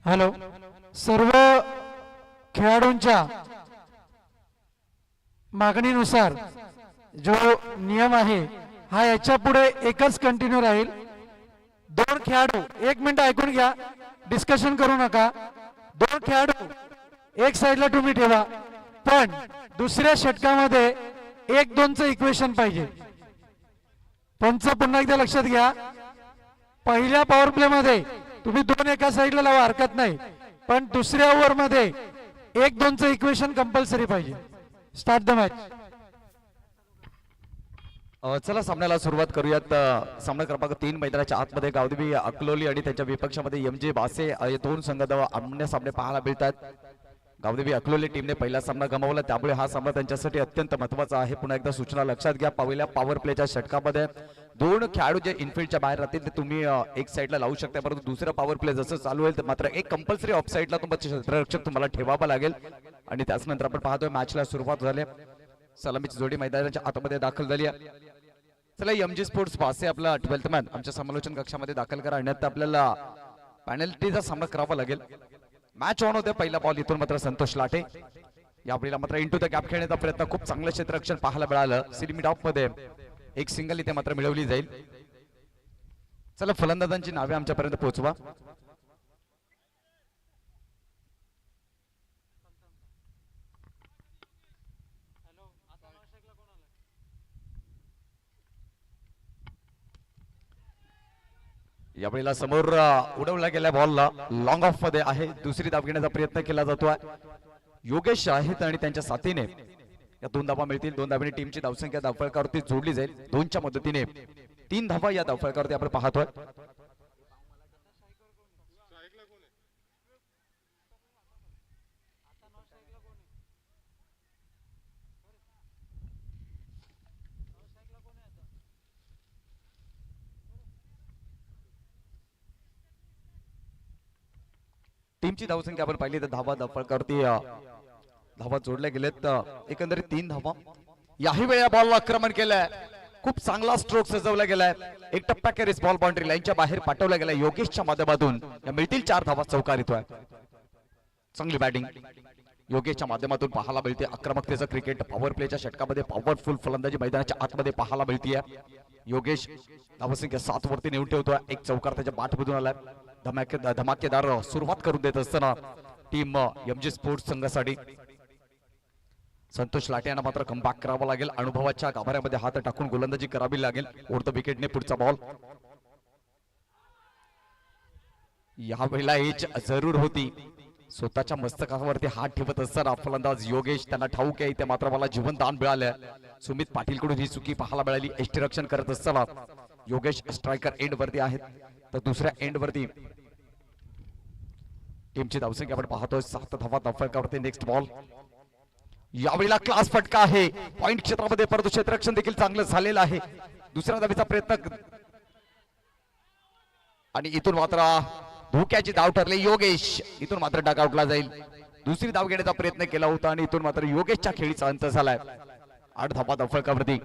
Hello, सर्व खेळाडूंच्या मागणीनुसार जो नियम आहे हा याच्या पुढे एकच कंटिन्यू राहील। दोन खेळाडू, एक मिनिट ऐकून घ्या, डिस्कशन करू नका। दोन खेळाडू एक साइडला तुम्ही ठेवा, पण दुसऱ्या षटकामध्ये 1-2चं इक्वेशन पाहिजे। पंच पुन्हा एकदा लक्षात घ्या, पहिल्या पॉवर प्ले मध्ये तुम्ही दोन एका साइडला लावा, हरकत नाही, पण दुसऱ्या ओव्हर मध्ये 1-2चं इक्वेशन कंपल्सरी पाहिजे। Start the match. चला सामन्याला सुरुवात करूयात। सामना क्रमांक 3 मैदानाच्या आतमध्ये गावदेवी अकलोली आणि त्यांच्या विपक्षामध्ये एमजे बासे हे दोन संघ आमने सामने पाहायला मिळतात। गावदेवी अकलोली टीमने पहिला सामना गमावला, त्यामुळे हा सामना त्यांच्यासाठी अत्यंत महत्त्वाचा आहे। पुन्हा एकदा सूचना लक्षात घ्या, पहिल्या पॉवर प्लेच्या षटकामध्ये दोन खेळाडू जे इनफिल्डच्या बाहेर राहतील ते तुम्ही एक साइडला लावू शकता, परंतु दुसरा पॉवर प्ले जसं चालू होईल तर मात्र एक कंपल्सरी ऑफ साइडला क्षेत्ररक्षक तुम्हाला ठेवावा लागेल। आणि त्यानंतर आपण पाहतोय मॅचला सुरुवात झाली, सलामीची जोडी मैदानाच्या आतमध्ये दाखल झाली आहे। चला, एमजी स्पोर्ट्स पासे आपला 12th मॅन आमच्या समालोचन कक्षामध्ये दाखल करा, अन्यथा आपल्याला पेनल्टीचा सामना करावा लागेल। मॅच ऑन होते, पहिला बॉल इथून मात्र संतोष लाटे, यावेळेला मात्र इंटू द गॅप खेळण्याचा प्रयत्न, खूप चांगलं क्षेत्ररक्षण पाहायला मिळालं। सिडमी टॉप मध्ये एक सिंगल इथे मात्र मिळवली जाईल। चला, फलंदाजांची नावे आमच्यापर्यंत पोहोचवा। यावेळेला समोर उडवला गेल्या बॉलला लॉंग ऑफ मध्ये आहे, दुसरी धाव घेण्याचा प्रयत्न केला जातोय। योगेश आहेत आणि त्यांच्या साथीने या 2 धावा मिळतील। 2 धावांनी टीमची धावसंख्या धावफलकावरती जोडली जाईल। 2च्या मदतीने 3 धावा या धावफलकावरती आपण पाहतोय। टीमची धावसंख्या आपण पाहिली तर धावा धावफलकावरती धावा जोडल्या गेलेत, एकंदरीत 3 धावा। याही वेळा बॉलला आक्रमण केलंय, खूप चांगला स्ट्रोक सजवला गेलाय, एक टप्पा कॅरीज बॉल बाउंड्री लाईनच्या बाहेर पाठवला गेलाय योगेशच्या माध्यमातून। या मिळतील 4 धावा, चौकार येतोय। चांगली बॅटिंग योगेशच्या माध्यमातून पाहायला मिळते। आक्रमकतेचं क्रिकेट पॉवर प्लेच्या षटकामध्ये पॉवरफुल फलंदाजी मैदानाच्या आतमध्ये पाहायला मिळते। योगेश धावसंख्या 7 वरती नेऊन ठेवतोय, एक चौकार त्याच्या बाटमधून आलाय। धमाकेदार सुरुवात करून देत असताना टीम एमजी स्पोर्ट्स संघासाठी संतोष लाटे यांना मात्र कमबॅक करावा लागेल। अनुभवाच्या गाभाऱ्यामध्ये हात टाकून गोलंदाजी करावी लागेल। ओढत विकेटने पुढचा बॉल, यावेळेला एज जरूर होती, स्वतःच्या मस्तकावरती हात ठेवत असताना फलंदाज योगेश त्यांना ठाऊक आहे इथे मात्र मला जीवन दान मिळालं। सुमित पाटील कडून ही चुकी पाहायला मिळाली। यष्टीरक्षण करत असताना योगेश स्ट्रायकर एंड वरती आहेत, तर दुसऱ्या एंड वरती टीमची धावसंख्या आपण पाहतोय 7 धावा धावफलकावरती। नेक्स्ट बॉल, यावेळेला क्लास फटका आहे पॉइंट क्षेत्रामध्ये, परंतु क्षेत्ररक्षण देखील चांगलं झालेलं आहे। दुसऱ्या धावेचा प्रयत्न आणि इथून मात्र धोक्याची धाव ठरली। योगेश इथून मात्र डगआउटला जाईल। दुसरी धाव घेण्याचा प्रयत्न केला होता आणि इथून मात्र योगेशच्या खेळीचा अंत झालाय। 8 धावा धावफलकावरती।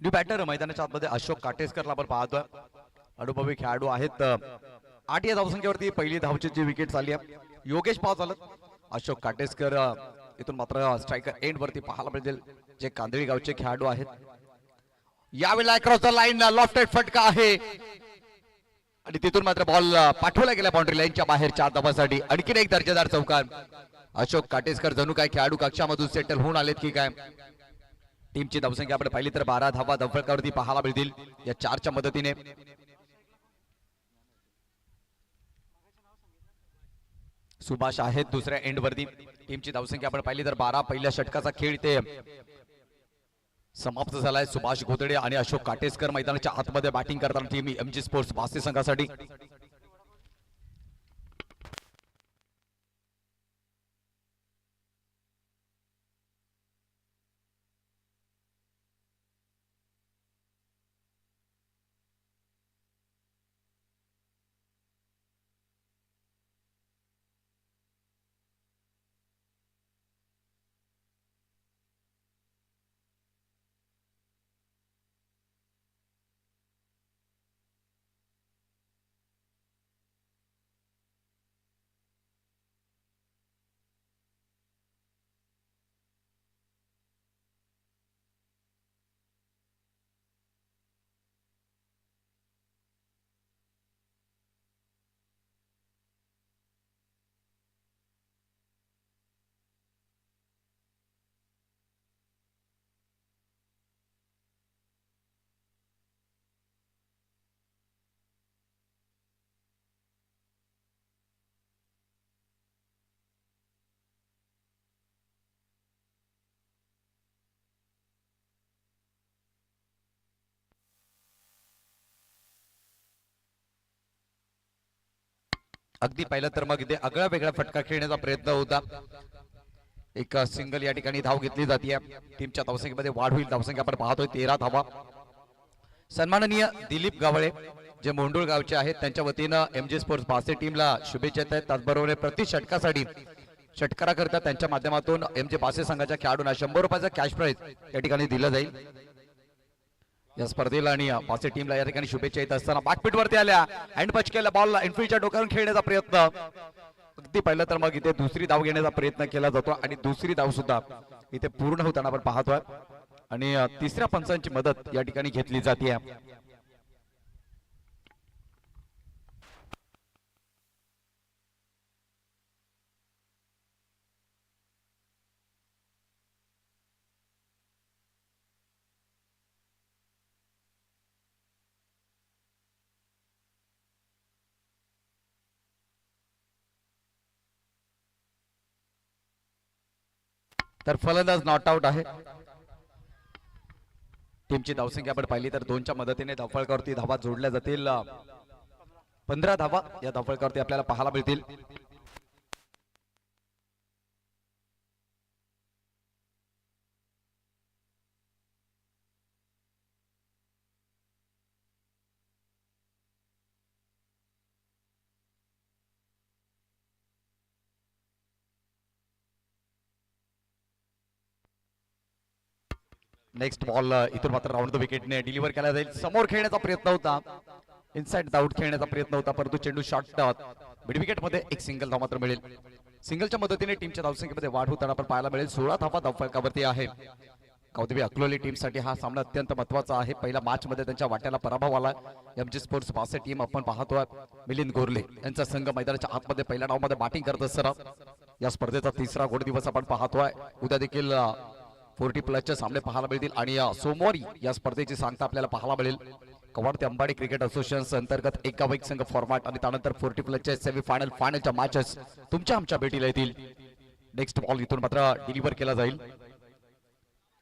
न्यू बॅटर मैदानाच्या आतमध्ये अशोक काटेसकरला आपण पाहतोय, अनुभवी खेळाडू आहेत। 8 या धावसंख्येवरती पहिली धावची जी विकेट झाली आहे। योगेश पाव झालं, अशोक काटेसकर इथून मात्र स्ट्रायकर एंड वरती पाहायला मिळेल, जे कांदळी गावचे खेळाडू आहेत। यावेळेला क्रॉस द लाईन लॉफ्टेड फटका आहे आणि तिथून मात्र बॉल पाठवला गेला बाउंड्री लाईनच्या बाहेर 4 धावांसाठी। आणखीन एक दर्जेदार चौकार। अशोक काटेसकर जणू काय खेळाडू कक्षामधून सेटल होऊन आलेत की काय। टीमची धावसंख्या आपण पाहिली तर 12 धावा धावफलकावरती पाहायला मिळतील या 4च्या मदतीने। सुभाष आहेत दुसऱ्या एंड वरती. टीमची धावसंख्या आपण पाहिली तर 12. पहिल्या षटकाचा खेळ इथे समाप्त झालाय. सुभाष गोदडे आणि अशोक काटेसकर मैदानाच्या आतमध्ये बॅटिंग करताना टीम एमजी स्पोर्ट्स बासे संघासाठी. अगदी पाहिलं तर मग इथे आगळा वेगळा फटका खेळण्याचा प्रयत्न होता. एक सिंगल या ठिकाणी धाव घेतली जाते. टीमच्या धावसंख्येमध्ये वाढ होईल. धावसंख्या आपण पाहतोय 13 धावा. सन्माननीय दिलीप गावळे जे मोंडूळ गावचे आहेत त्यांच्या वतीनं एमजी स्पोर्ट्स बासे टीमला शुभेच्छा आहेत. त्याचबरोबर प्रति षटकासाठी षटकाराकरता त्यांच्या माध्यमातून एमजी बासे संघाच्या खेळाडूंना 100 रुपयाचा कॅश प्राइज या ठिकाणी दिलं जाईल. या स्पर्धेला आणि बासे टीमला या ठिकाणी शुभेच्छा येत असताना बॅकपीट वरती आल्या हँड पच केला बॉलला इनफिल्डच्या डोक्यावरून खेळण्याचा प्रयत्न. अगदी पहिलं तर मग इथे दुसरी धाव घेण्याचा प्रयत्न केला जातो आणि दुसरी धाव सुद्धा इथे पूर्ण होताना आपण पाहतोय आणि तिसऱ्या पंचांची मदत या ठिकाणी घेतली जाते. तर फलंदाज नॉट आउट आहे. टीमची धावसंख्या आपण पाहिली तर 2च्या मदतीने धावफलकावरती धावा जोडल्या जातील. 15 धावा या धावफलकावरती आपल्याला पाहायला मिळतील. नेक्स्ट बॉल इथून मात्र राऊंड द विकेटने डिलिव्हर केला जाईल. समोर खेळण्याचा प्रयत्न होता. इनसाइड आउट खेळण्याचा प्रयत्न होता परंतु चेंडू शॉर्ट मिड विकेट मध्ये एक सिंगल धाव मात्र मिळेल. सिंगलच्या मदतीने टीमच्या धावसंख्येमध्ये वाढ होताना आपण पाहायला मिळेल. 16 धावा धावफलकावरती आहे. कौदवी अकलोली टीमसाठी हा सामना अत्यंत महत्वाचा आहे. पहिल्या मॅच मध्ये त्यांच्या वाट्याला पराभव आला. एमजी स्पोर्ट्स बासे टीम आपण पाहतोय मिलिंद गोरले यांचा संघ मैदानाच्या आतमध्ये पहिल्या डावमध्ये बॅटिंग करत असताना या स्पर्धेचा तिसरा गोड दिवस आपण पाहतोय. उद्या देखील 40+ सामने पाहायला मिळतील आणि सोमवारी या स्पर्धेची सांगता आपल्याला पाहायला मिळेल. कवाड ते अंबाडी क्रिकेट असोसिएशन अंतर्गत एकावैक संघ फॉर्मॅट आणि त्यानंतर 40+ सेमीफायनल फायनलच्या मॅचेस तुमच्या आमच्या भेटीला येतील. नेक्स्ट बॉल इथून मात्र डिलिव्हर केला जाईल.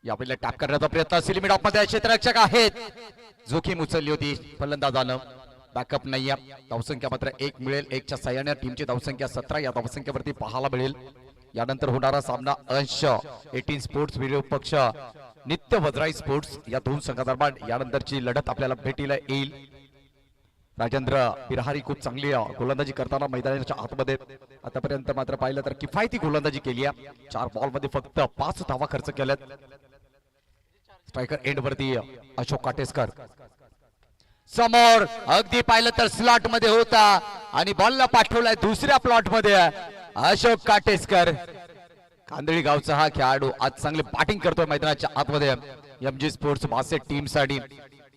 यावेळेला टॅप करण्याचा प्रयत्न सिलिमिट ऑफ मध्ये क्षेत्ररक्षक आहेत. जोखीम उचलली होती फलंदाजानं. बॅकअप नाहीये. धावसंख्या मात्र 1 मिळेल. 1च्या सहाय्याने टीमची धावसंख्या 17 या धावसंख्येवरती पाहायला मिळेल. यानंतर होणारा सामना अंश 18 स्पोर्ट्स विरोध पक्ष नित्य वज्राई स्पोर्ट्स या दोन संघादरम्यान यानंतरची लढत आपल्याला भेटीला येईल. राजेंद्र बिरहारी खूप चांगली गोलंदाजी करताना मैदानाच्या आतमध्ये आतापर्यंत मात्र पाहिलं तर किफायती गोलंदाजी केली आहे. 4 बॉल मध्ये फक्त 5 धावा खर्च केल्यात. स्ट्रायकर एंड वरती अशोक काटेसकर समोर अगदी पाहिलं तर स्लॉट मध्ये होता आणि बॉलला पाठवलाय दुसऱ्या प्लॉट मध्ये अशोक काटेसकर. कांदळी गावचा हा खेळाडू आज चांगली बॅटिंग करतोय मैदानाच्या आतमध्ये एमजी स्पोर्ट्स बासे टीम साठी.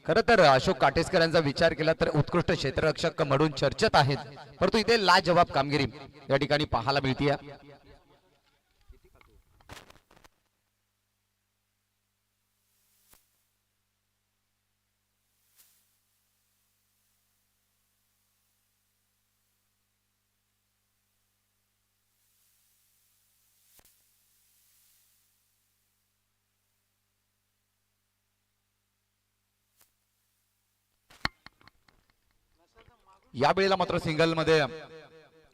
खरं तर अशोक काटेसकर यांचा विचार केला तर उत्कृष्ट क्षेत्ररक्षक म्हणून चर्चेत आहेत परंतु इथे लाजवाब कामगिरी या ठिकाणी पाहायला मिळते. या वेळेला मात्र सिंगल मध्ये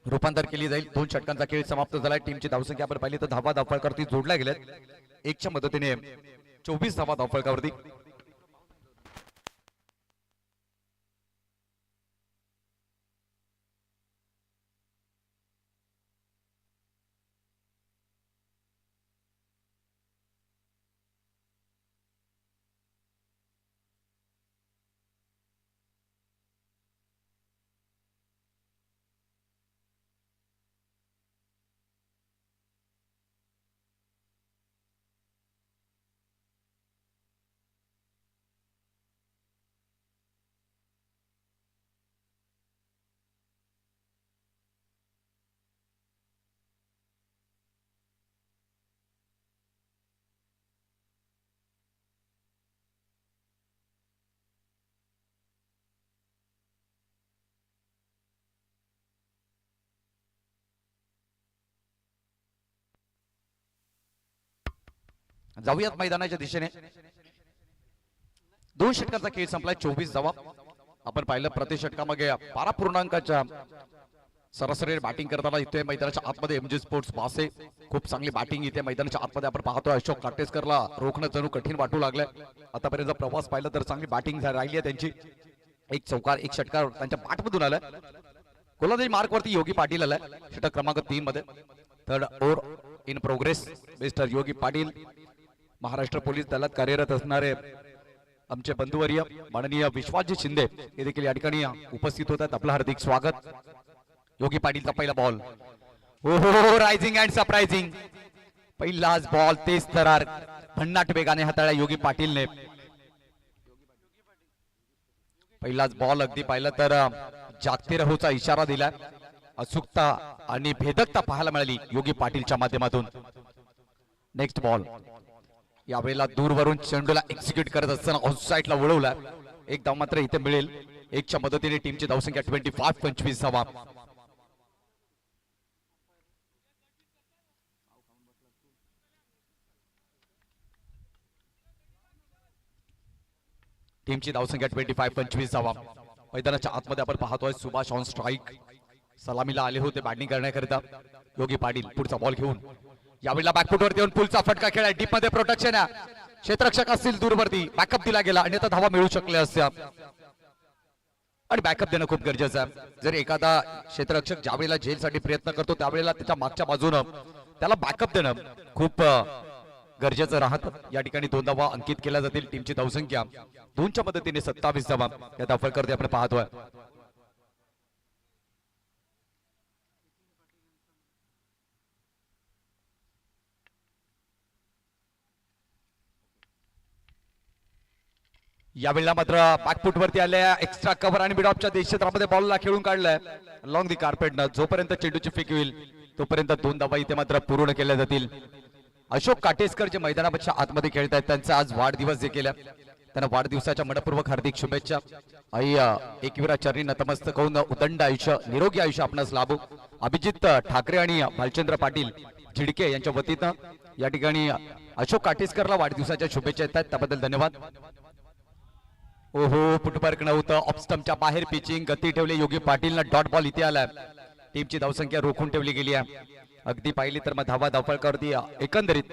रूपांतर केली जाईल. 2 षटकांचा खेळ समाप्त झालाय. टीमची धावसंख्या आपण पाहिली तर धावा धावफलकावरती जोडल्या गेल्यात. 1च्या मदतीने 24 धावा धावफलकावरती. जाऊयात मैदानाच्या दिशेने. 2 षटकांचा खेळ संपलाय. 24 धावा. आपण पाहिलं प्रति षटकामागे 12 पूर्णांकाच्या सरासरी बॅटिंग करताना इथे मैदानाच्या आतमध्ये एमजी स्पोर्ट्स बासे खूप चांगली बॅटिंग इथे मैदानाच्या आतमध्ये आपण पाहतोय. अशोक काटेसकरला रोखणं जणू कठीण वाटू लागलंय. आतापर्यंत प्रवास पाहिला तर चांगली बॅटिंग राहिली आहे त्यांची. 1 चौकार 1 षटकार त्यांच्या बॅटमधून आलाय. गोलंदाजी मार्क वरती योगी पाटील आलाय षटक क्रमांक 3 मध्ये. Third over in progress. Mister Yogi Patil Maharashtra police दलात कार्यरत असणारे आमचे बंधुवर्य माननीय विश्वासजी शिंदे हे देखील या ठिकाणी उपस्थित होतात. आपलं हार्दिक स्वागत. योगी पाटीलचा पहिला बॉल. हो रायझिंग अँड सरप्राइझिंग. पहिलाच बॉल तेज तरार भन्नाट वेगाने हाताळला योगी पाटीलने. पहिलाच बॉल अगदी पाहिलं तर जागते रहोचा इशारा दिला. अचूकता आणि भेदकता पाहायला मिळाली योगी पाटीलच्या माध्यमातून. Next ball. यावेळेला दूरवरून चेंडूला एक्झिक्यूट करत असताना ऑफसाईडला वळवला. एक धाव मात्र इथे मिळेल. 1च्या मदतीने टीमची धावसंख्या 25 धावा. टीमची धावसंख्या 25 धावा. मैदानाच्या आतमध्ये आपण पाहतोय सुभाष ऑन स्ट्राईक सलामीला आले होते बॅटिंग करण्याकरिता. योगी पाटील पुढचा बॉल घेऊन यावेळेला बॅकफुटवरती येऊन पुलचा फटका खेळाय. डीप मध्ये प्रोटेक्शन आहे. क्षेत्ररक्षक असतील दूरवरती बॅकअप दिला गेला अन्यथा धावा मिळू शकल्या असत्या. आणि बॅकअप देणं खूप गरजेचं आहे. जर एखादा क्षेत्ररक्षक ज्यावेळेला झेलसाठी प्रयत्न करतो त्यावेळेला त्याच्या मागच्या बाजूनं त्याला बॅकअप देणं खूप गरजेचं राहतं. या ठिकाणी 2 धावा अंकित केल्या जातील. टीमची धावसंख्या 2च्या मदतीने 27 धावा या धावफलकावरती आपण पाहतोय. यावेळेला मात्र बॅकफुट वरती आल्या. एक्स्ट्रा कव्हर आणि मिडऑफच्या क्षेत्रामध्ये बॉलला खेळून काढलाय लॉंग दी कार्पेट. जोपर्यंत चेंडूची फेक होईल तोपर्यंत 2 धावा इथे मात्र पूर्ण केल्या जातील. अशोक काटेसकर जे मैदानापेक्षा आतमध्ये खेळत आहेत त्यांचा आज वाढदिवस देखील आहे. त्यांना वाढदिवसाच्या मनपूर्वक हार्दिक शुभेच्छा. आई एकविरा चरणी नतमस्तक होऊन उदंड आयुष्य निरोगी आयुष्य आपणास लाभो. अभिजित ठाकरे आणि भालचंद्र पाटील झिडके यांच्या वतीनं या ठिकाणी अशोक काटेसकरला वाढदिवसाच्या शुभेच्छा येतात त्याबद्दल धन्यवाद. ओहो फुटवर्क नव्हतं. ऑफस्टमच्या बाहेर पिचिंग गती ठेवली योगी पाटीलनं. डॉट बॉल इथे आलाय. टीमची धावसंख्या रोखून ठेवली गेली आहे. अगदी पाहिली तर मग धावा धावफलकावरती एकंदरीत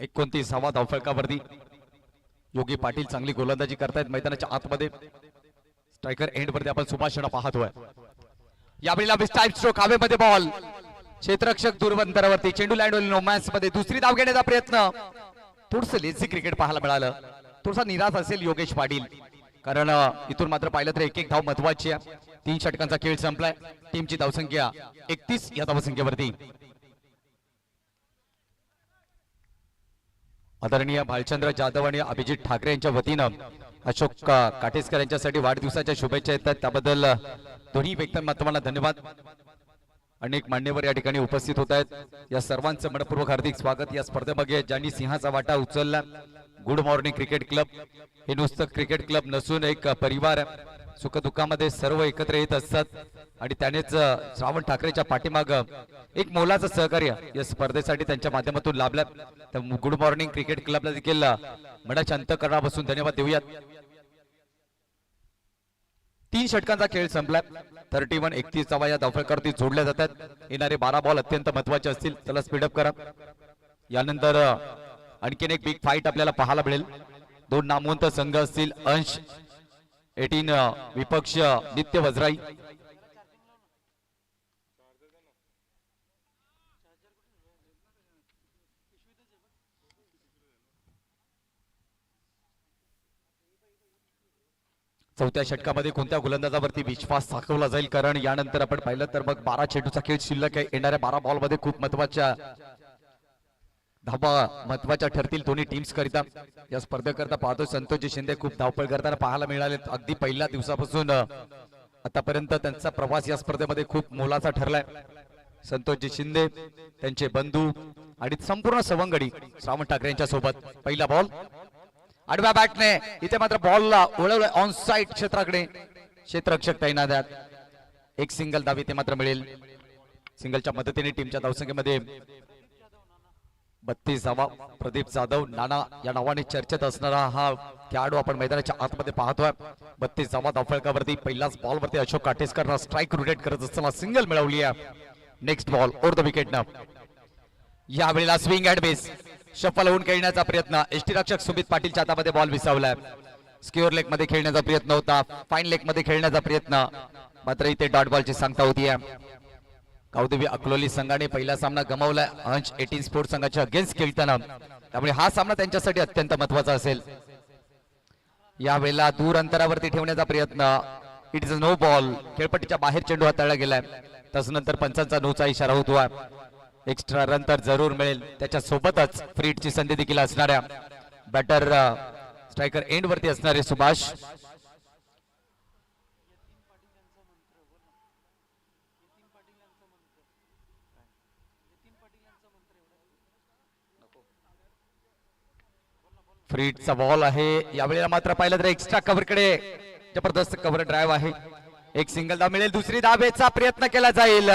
29 धावा धावफलकावरती. योगी पाटील चांगली गोलंदाजी करतायत मैदानाच्या आतमध्ये. स्ट्रायकर एंड वरती आपण सुभाषणा पाहतोय. यावेळेला टाइम स्ट्रोक हवेमध्ये बॉल. क्षेत्ररक्षक दूरवंतरावरती चेंडू लँड होईल रोमॅन्स मध्ये. दुसरी धाव घेण्याचा प्रयत्न. थोडस लेझी क्रिकेट पाहायला मिळालं. थोडासा निराश असेल योगेश पाटील कारण इथून मात्र पाहिलं तर 1-1 धाव महत्वाची आहे. 3 षटकांचा खेळ संपलाय. टीमची धावसंख्या 31 या धावसंख्येवरती. आदरणीय भालचंद्र जाधव आणि अभिजित ठाकरे यांच्या वतीनं अशोक काटेसकर यांच्यासाठी वाढदिवसाच्या शुभेच्छा येतात त्याबद्दल दोन्ही व्यक्तिमत्वांना धन्यवाद. अनेक मान्यवर या ठिकाणी उपस्थित होत आहेत. या सर्वांचं मनपूर्वक हार्दिक स्वागत. या स्पर्धेमध्ये ज्यांनी सिंहाचा वाटा उचलला गुड मॉर्निंग क्रिकेट क्लब हे नुसतं क्रिकेट क्लब नसून एक परिवार. सुखदुःखामध्ये सर्व एकत्र येत असतात आणि त्यानेच श्रावण ठाकरेच्या पाठीमाग एक मोलाचं सहकार्य या स्पर्धेसाठी त्यांच्या माध्यमातून लाभलं. तर गुड मॉर्निंग क्रिकेट क्लबला देखील मनाच्या अंतःकरणापासून धन्यवाद देऊयात. तीन षटकांचा खेळ संपला. 31-31 या धावफलकावरती जोडल्या जातात. येणारे 12 बॉल अत्यंत महत्वाचे असतील. त्याला स्पीडअप करा. यानंतर आणखीन एक बिग फाईट आपल्याला पाहायला मिळेल. दोन नामवंत संघ असतील. अंश 18 विपक्ष नित्य वज्राई. चौथ्या षटकामध्ये कोणत्या गोलंदाजावरती विश्वास दाखवला जाईल, कारण यानंतर आपण पाहिलं तर मग 12 चेंडूचा खेळ शिल्लक आहे. येणाऱ्या 12 बॉल मध्ये खूप महत्वाच्या धावा महत्वाच्या ठरतील दोन्ही टीम्स करिता. या स्पर्धेकरता पाहतो संतोषजी शिंदे खूप धावपळ करताना पाहायला मिळाले. अगदी पहिल्या दिवसापासून आतापर्यंत त्यांचा प्रवास या स्पर्धेमध्ये खूप मोलाचा ठरलाय. संतोषजी शिंदे, त्यांचे बंधू आणि संपूर्ण सवंगडी श्रावण ठाकरे यांच्या सोबत. पहिला बॉल आडव्या बॅटने इथे मात्र बॉलला वळवलं ऑन साइड क्षेत्राकडे. क्षेत्ररक्षक तैनात आहेत. एक सिंगल धाव इथे मात्र मिळेल. सिंगलच्या मदतीने टीमच्या धावसंख्येमध्ये 32 धावा. प्रदीप जाधव नाना या नावाने चर्चेत असणारा हा खेळाडू आपण मैदानाच्या आतमध्ये पाहतोय. 32 धावा धावफलकावरती. पहिल्याच बॉल वरती अशोक काटेसकर स्ट्राईक रोटेट करत असताना सिंगल मिळवली आहे. Next ball over the wicket न. यावेळेला स्विंग अँड बेस शफल होऊन खेळण्याचा प्रयत्न. यष्टीरक्षक सुमित पाटीलच्या हातामध्ये बॉल विसावलाय. स्क्युअर लेग मध्ये खेळण्याचा प्रयत्न होता. फाईन लेग मध्ये खेळण्याचा प्रयत्न, मात्र इथे डॉट बॉलची सांगता होती. गावदेवी अकलोली संघाने पहिला सामना गमावलाय अंश 18 स्पोर्ट्स संघाच्या अगेन्स्ट खेळताना, त्यामुळे हा सामना त्यांच्यासाठी अत्यंत महत्वाचा असेल. यावेळेला दूर अंतरावरती ठेवण्याचा प्रयत्न. It is a no ball. खेळपट्टीच्या बाहेर चेंडू हाताळला गेलाय. तसनंतर पंचांचा नोचा इशारा होतो. एक्स्ट्रा रन तर जरूर मिळेल. त्याच्या सोबतच फ्री हिटची संधी देखील असणाऱ्या बॅटर स्ट्रायकर एंड वरती असणारे सुभाष. फ्री हिटचा बॉल आहे. यावेळेला मात्र पाहिलं तर एक्स्ट्रा कव्हरकडे जबरदस्त कव्हर ड्राईव्ह आहे. एक सिंगल धाव मिळेल. दुसरी धावेचा प्रयत्न केला जाईल.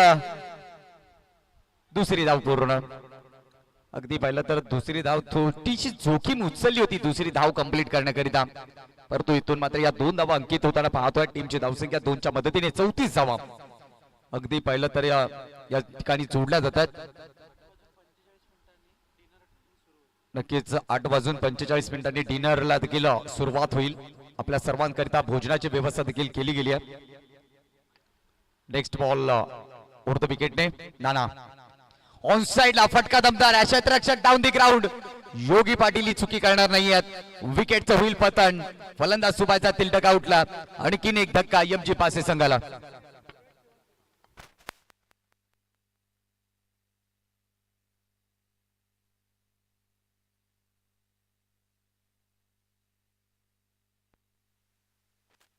दुसरी धाव पूर्ण. अगदी पाहिलं तर दुसरी धाव थोडीशी जोखीम उचलली होती दुसरी धाव कंप्लीट करण्याकरिता, परंतु इथून मात्र या दोन धावा अंकित होताना पाहतोय. टीमची धावसंख्या 2च्या मदतीने 34 धावा. अगदी पाहिलं तर या ठिकाणी जोडल्या जातात. नक्कीच 8:45 डिनरला देखील सुरुवात होईल. आपल्या सर्वांकरिता भोजनाची व्यवस्था देखील केली गेली आहे. नेक्स्ट बॉल ओव्हर द विकेटने नाना ऑन साइड ला फटका दमदार. क्षेत्ररक्षक down the ground. Yogi Patil ही चुकी करणार नाहीयेत. विकेटचं होईल पतन. फलंदाज सुभाषचा तिलटक आउटला. आणखीन एक धक्का एमजी पासे संघाला.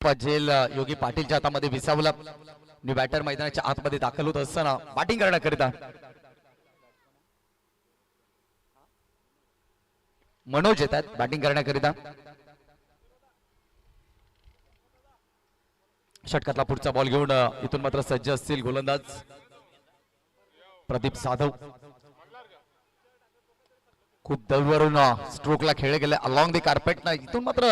झेल योगी पाटीलच्या हातामध्ये विसावला. न्यू बॅटर मैदानाच्या आतमध्ये दाखल होत असताना बॅटिंग करण्याकरिता मनोज येतात बॅटिंग करण्याकरिता. षटकातला पुढचा बॉल घेऊन इथून मात्र सज्ज असतील गोलंदाज प्रदीप जाधव. खूप दलवरून स्ट्रोकला खेळले गेले अलॉंग द कार्पेट. इथून मात्र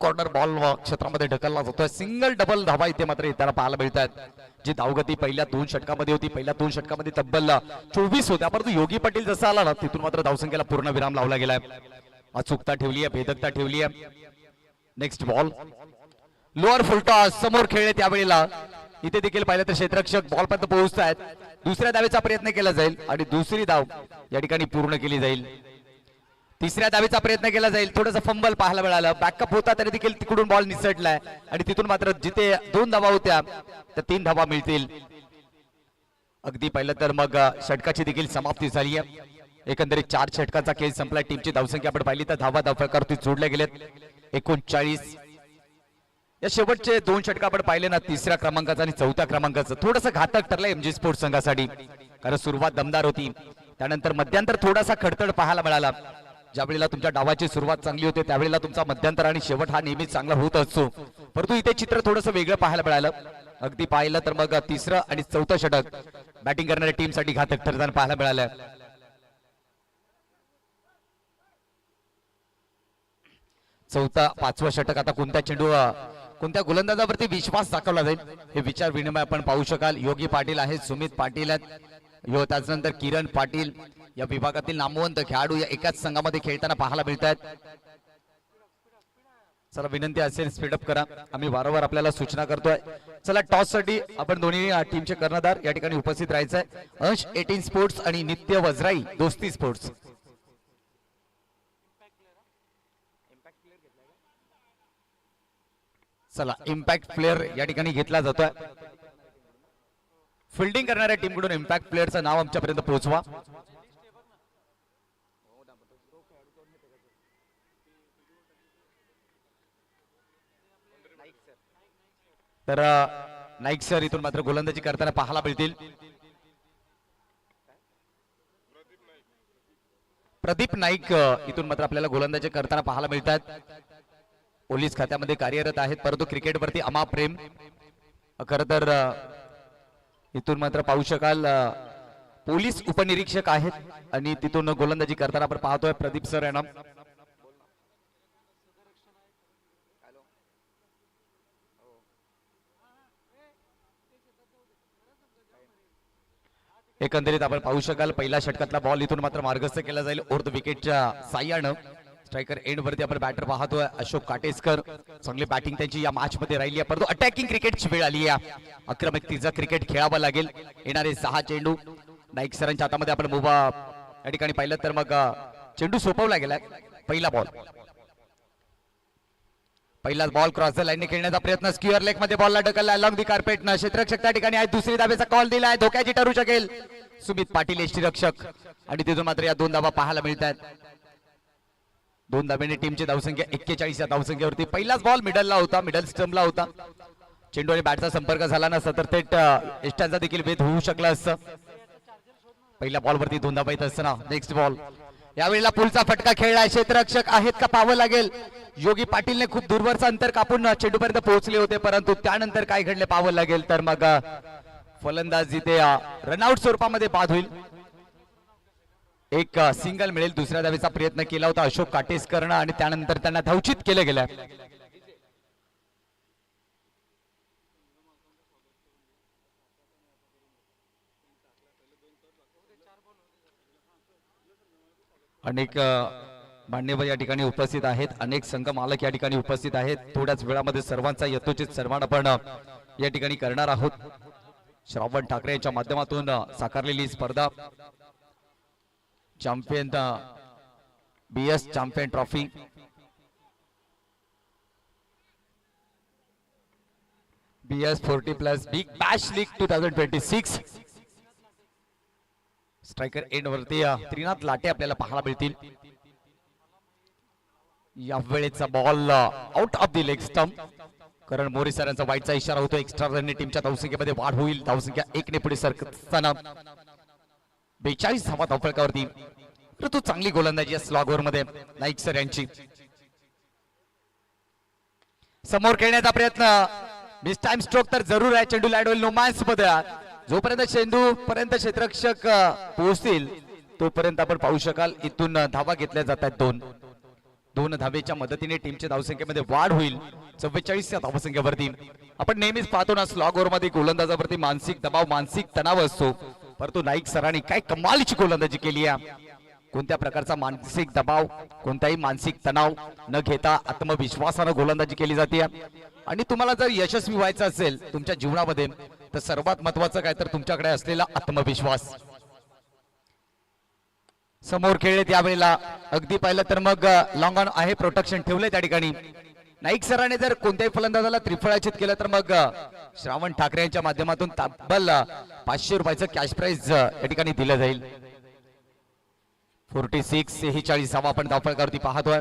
कॉर्नर बॉल क्षेत्रामध्ये ढकलला जातोय. सिंगल डबल धावा इथे मात्र येताना पाहायला मिळतात. जी धावगती पहिल्या 2 षटकामध्ये होती, पहिल्या 2 षटकामध्ये तब्बल 24 होत्या, परंतु योगी पाटील जसा आला ना तिथून मात्र धावसंख्येला पूर्ण विराम लावला गेलाय. अचूकता ठेवली आहे, भेदकता ठेवली आहे. नेक्स्ट बॉल लोअर फुलटॉस समोर खेळले. त्यावेळेला इथे देखील पाहिलं तर क्षेत्ररक्षक बॉल पर्यंत पोहोचतायत. दुसऱ्या धावेचा प्रयत्न केला जाईल आणि दुसरी धाव या ठिकाणी पूर्ण केली जाईल. तिसऱ्या धावेचा प्रयत्न केला जाईल. थोडंसं फंबल पाहायला मिळालं. बॅकअप होता तरी देखील तिकडून बॉल निसटलाय आणि तिथून मात्र जिथे 2 धावा होत्या त्या 3 धावा मिळतील. अगदी पाहिलं तर मग षटकाची देखील समाप्ती झाली आहे. एकंदरीत 4 षटकांचा खेळ संपला. टीमची धावसंख्या आपण पाहिली तर धावा धावफलकावरती जोडल्या गेलेत 39. या शेवटचे 2 षटक आपण पाहिले ना, 3ऱ्या क्रमांकाचा आणि 4थ्या क्रमांकाचं थोडंसं घातक ठरलं एमजी स्पोर्ट्स संघासाठी, कारण सुरुवात दमदार होती. त्यानंतर मध्यंतर थोडासा खडतड पाहायला मिळाला. ज्या वेळेला तुमच्या डावाची सुरुवात चांगली होते त्यावेळेला तुमचा मध्यंतर आणि शेवट हा नेहमीच चांगला होत असतो, परंतु इथे चित्र थोडंसं वेगळं पाहायला मिळालं. अगदी पाहिलं तर मग 3रं आणि 4थं षटक बॅटिंग करणाऱ्या टीमसाठी घातक ठरताना पाहायला मिळालं. चौथा 5वं षटक आता कोणत्या चेंडू कोणत्या गोलंदाजावरती विश्वास दाखवला जाईल हे विचार विनिमय आपण पाहू शकाल. योगी पाटील आहेत, सुमित पाटील आहेत, त्याच्यानंतर किरण पाटील या विभागातील नामवंत खेळाडू या एकाच संघामध्ये खेळताना पाहायला मिळत आहेत. चला विनंती असेल स्पीडअप करा, आम्ही वारंवार आपल्याला सूचना करतोय. चला टॉस साठी आपण दोन्ही टीमचे कर्णधार या ठिकाणी उपस्थित राहायचंय. अंश 18 स्पोर्ट्स आणि नित्य वज्राई दोस्ती स्पोर्ट्स. चला इम्पॅक्ट प्लेअर या ठिकाणी घेतला जातोय. फिल्डिंग करणाऱ्या टीम कडून इम्पॅक्ट प्लेअरचं नाव आमच्यापर्यंत पोहोचवा. तर नाईक सर इथून मात्र गोलंदाजी करताना पाहायला मिळतील. प्रदीप नाईक इथून मात्र आपल्याला गोलंदाजी करताना पाहायला मिळतात. पोलीस खात्यामध्ये कार्यरत आहेत, परंतु क्रिकेटवरती अमाप्रेम. खर तर इथून मात्र पाहू शकाल पोलीस उपनिरीक्षक आहेत आणि तिथून गोलंदाजी करताना आपण पाहतोय प्रदीप सर यांना. एकंदरीत आपण पाहू शकाल पहिल्या षटकातला बॉल इथून मात्र मार्गस्थ केला जाईल ओर्थ विकेटच्या साह्यानं. स्ट्रायकर एंड वरती आपण बॅटर पाहतोय अशोक काटेसकर. चांगली बॅटिंग त्यांची या मॅच मध्ये राहिली आहे, परंतु अटॅकिंग क्रिकेटची वेळ आली आहे. आक्रमकतेचा क्रिकेट खेळावं लागेल. येणारे 6 चेंडू नाईक सरांच्या हातामध्ये आपण मुभा या ठिकाणी पाहिलं तर मग चेंडू सोपवला गेलाय. पहिला बॉल क्रॉस द लाईनने खेळण्याचा प्रयत्न, स्क्युअर लेग मध्ये बॉलला ढकलला अलॉंग दी कार्पेट न क्षेत्ररक्षक त्या ठिकाणी आहे. दुसरी धावेचा कॉल दिलाय, धोक्याची ठरू शकेल. सुमित पाटील यष्टीरक्षक आणि तिथून मात्र या 2 धावा पाहायला मिळतात. 2 धाब्याने टीमची धावसंख्या 41 या धावसंख्येवरती. पहिलाच बॉल मिडलला होता, मिडल स्टंपला होता. चेंडू आणि बॅटचा संपर्क झाला नसता तर थेट यष्ट्यांचा देखील वेध होऊ शकला असतं. पहिल्या बॉलवरती 2 धावा येत असताना नेक्स्ट बॉल. यावेळेला पुलचा फटका खेळलाय, क्षेत्ररक्षक आहेत का पाहावं लागेल. योगी पाटीलने खूप दूरवरचं अंतर कापून चेंडूपर्यंत पोहोचले होते, परंतु त्यानंतर काय घडले पाहावं लागेल. तर मग फलंदाज जिथे रनआउट स्वरूपामध्ये बाद होईल. एक सिंगल मिळेल. दुसऱ्या धावेचा प्रयत्न केला होता अशोक काटेसकरनं आणि त्यानंतर त्यांना धावचित केलं गेलं. अनेक मान्यवर या ठिकाणी उपस्थित आहेत, अनेक संघ मालक या ठिकाणी उपस्थित आहेत. थोड्याच वेळामध्ये सर्वांचा यथोचित सन्मान आपण या ठिकाणी करणार आहोत. श्रावण ठाकरे यांच्या माध्यमातून साकारलेली स्पर्धा champion BS champion trophy BS 40+ big Bash league 2026. Striker end वरती त्रिनाथ लाटे आपल्याला पाहायला मिळतील. या वेळेचा ball out of the leg stump. कारण मोरे सरांचा वाईटचा इशारा होतो. एक्स्ट्रा रनने टीमच्या धावसंख्येमध्ये वाढ होईल. धावसंख्या 1 ने पुढे सरकत असताना 42 धावा धावफलकावरती. परंतु चांगली गोलंदाजी या स्लॉग ओव्हर मध्ये नाईक सर यांची. समोर खेळण्याचा प्रयत्न, मिस टाइम स्ट्रोक तर जरूर आहे. चेंडू लँड होईल नोमॅन्स मध्ये. जोपर्यंत चेंडू पर्यंत क्षेत्ररक्षक पोहोचतील तोपर्यंत आपण पाहू शकाल इथून धावा घेतल्या जातात. 2 धावेच्या मदतीने टीमच्या धावसंख्येमध्ये वाढ होईल 44 या धावसंख्येवरती. आपण नेहमीच पाहतो ना स्लॉग ओव्हर मध्ये गोलंदाजावरती मानसिक दबाव, मानसिक तणाव असतो, परंतु नाईक सरांनी काय कमालीची गोलंदाजी केली आहे. कोणत्या प्रकारचा मानसिक दबाव, कोणताही मानसिक तणाव न घेता आत्मविश्वासानं गोलंदाजी केली जाते. आणि तुम्हाला जर यशस्वी व्हायचं असेल तुमच्या जीवनामध्ये तर सर्वात महत्वाचं काय तर तुमच्याकडे असलेला आत्मविश्वास. समोर खेळले त्यावेळेला अगदी पाहिलं तर मग लॉंग ऑन आहे, प्रोटेक्शन ठेवले त्या ठिकाणी. नाईक सरांनी जर कोणत्याही फलंदाजाला त्रिफळाचित केलं तर मग श्रावण ठाकरे यांच्या माध्यमातून तब्बल 500 रुपयाचं कॅश प्राइज या ठिकाणी दिलं जाईल. 46 आपण धावफलकावरती पाहतोय.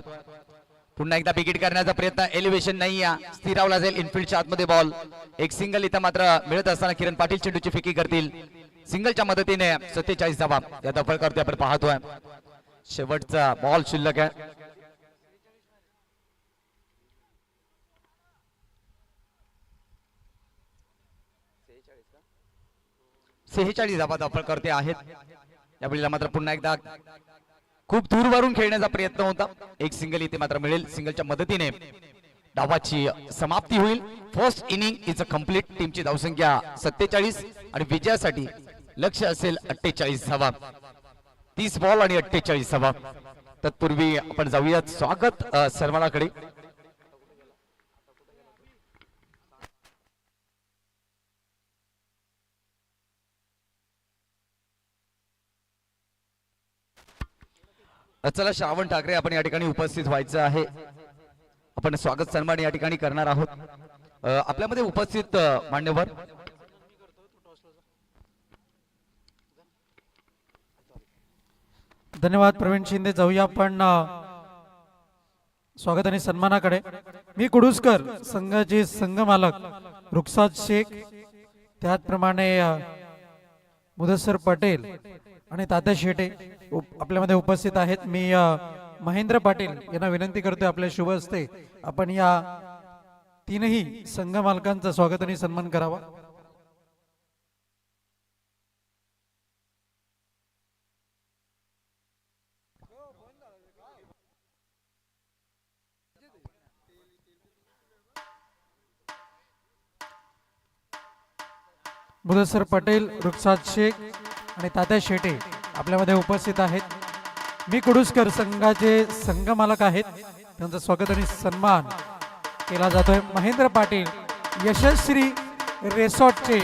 पुन्हा एकदा बिगिट करण्याचा प्रयत्न, एलिव्हेशन नाही, स्थिरावला जाईल इनफिल्डच्या आतमध्ये बॉल. एक सिंगल इथं मात्र मिळत असताना किरण पाटील चेंडूची फेकी करतील. सिंगलच्या मदतीने 47 धावा या धावफलकावरती आपण पाहतोय. शेवटचा बॉल शिल्लक आहे. सेहेचाळीस धावा धावफलकावरती आहेत. यावेळेला मात्र पुन्हा एकदा खूप दूरवरून खेळण्याचा प्रयत्न होता. एक सिंगल इथे मात्र मिळेल. सिंगलच्या मदतीने डावाची समाप्ती होईल. First inning is a complete. टीमची धावसंख्या 47 आणि विजयासाठी लक्ष्य असेल 48 धावा. 30 बॉल आणि 48 धावा. तत्पूर्वी आपण जाऊयात स्वागत सन्मानाकडे. चला श्रावण ठाकरे आपण या ठिकाणी उपस्थित व्हायचं आहे. आपण स्वागत सन्मान या ठिकाणी करणार आहोत. आपल्यामध्ये उपस्थित मान्यवर धन्यवाद प्रवीण शिंदे. जाऊया आपण स्वागत आणि सन्मानाकडे. मी कुडुसकर संघाचे संघ मालक रुखसाद शेख, त्याचप्रमाणे मुदस्सर पटेल आणि तात्या शेटे आपल्यामध्ये उपस्थित आहेत. मी महेंद्र पाटील यांना विनंती करतोय आपल्या शुभ हस्ते आपण या तीनही संघ मालकांचा स्वागत आणि सन्मान करावा. मुदस्सर पटेल, रुखसाद शेख आणि तात्या शेटे आपल्यामध्ये उपस्थित आहेत. मी कुडुसकर संघाचे संघ मालक आहेत, त्यांचं स्वागत आणि सन्मान केला जातोय. महेंद्र पाटील यशस्वी रिसॉर्टचे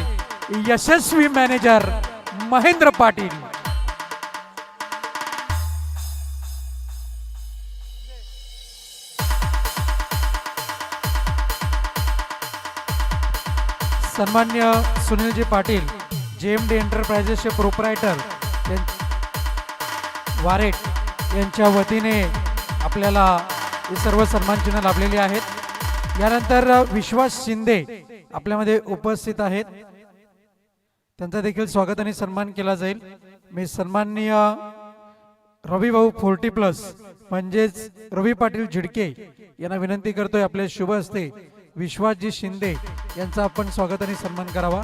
यशस्वी मॅनेजर महेंद्र पाटील. सन्मान्य सुनीलजी पाटील JMD एंटरप्राइजेसचे प्रोप्रायटर वारेट यांच्या वतीने आपल्याला हे सर्व सन्मान चिन्ह लाभलेले आहेत. यानंतर विश्वास शिंदे आपल्यामध्ये उपस्थित आहेत, त्यांचा देखील स्वागत आणि सन्मान केला जाईल. मी सन्माननीय रवी भाऊ 40+ म्हणजेच रवी पाटील झिडके यांना विनंती करतोय आपल्या शुभ हस्ते विश्वासजी शिंदे यांचा आपण स्वागत आणि सन्मान करावा.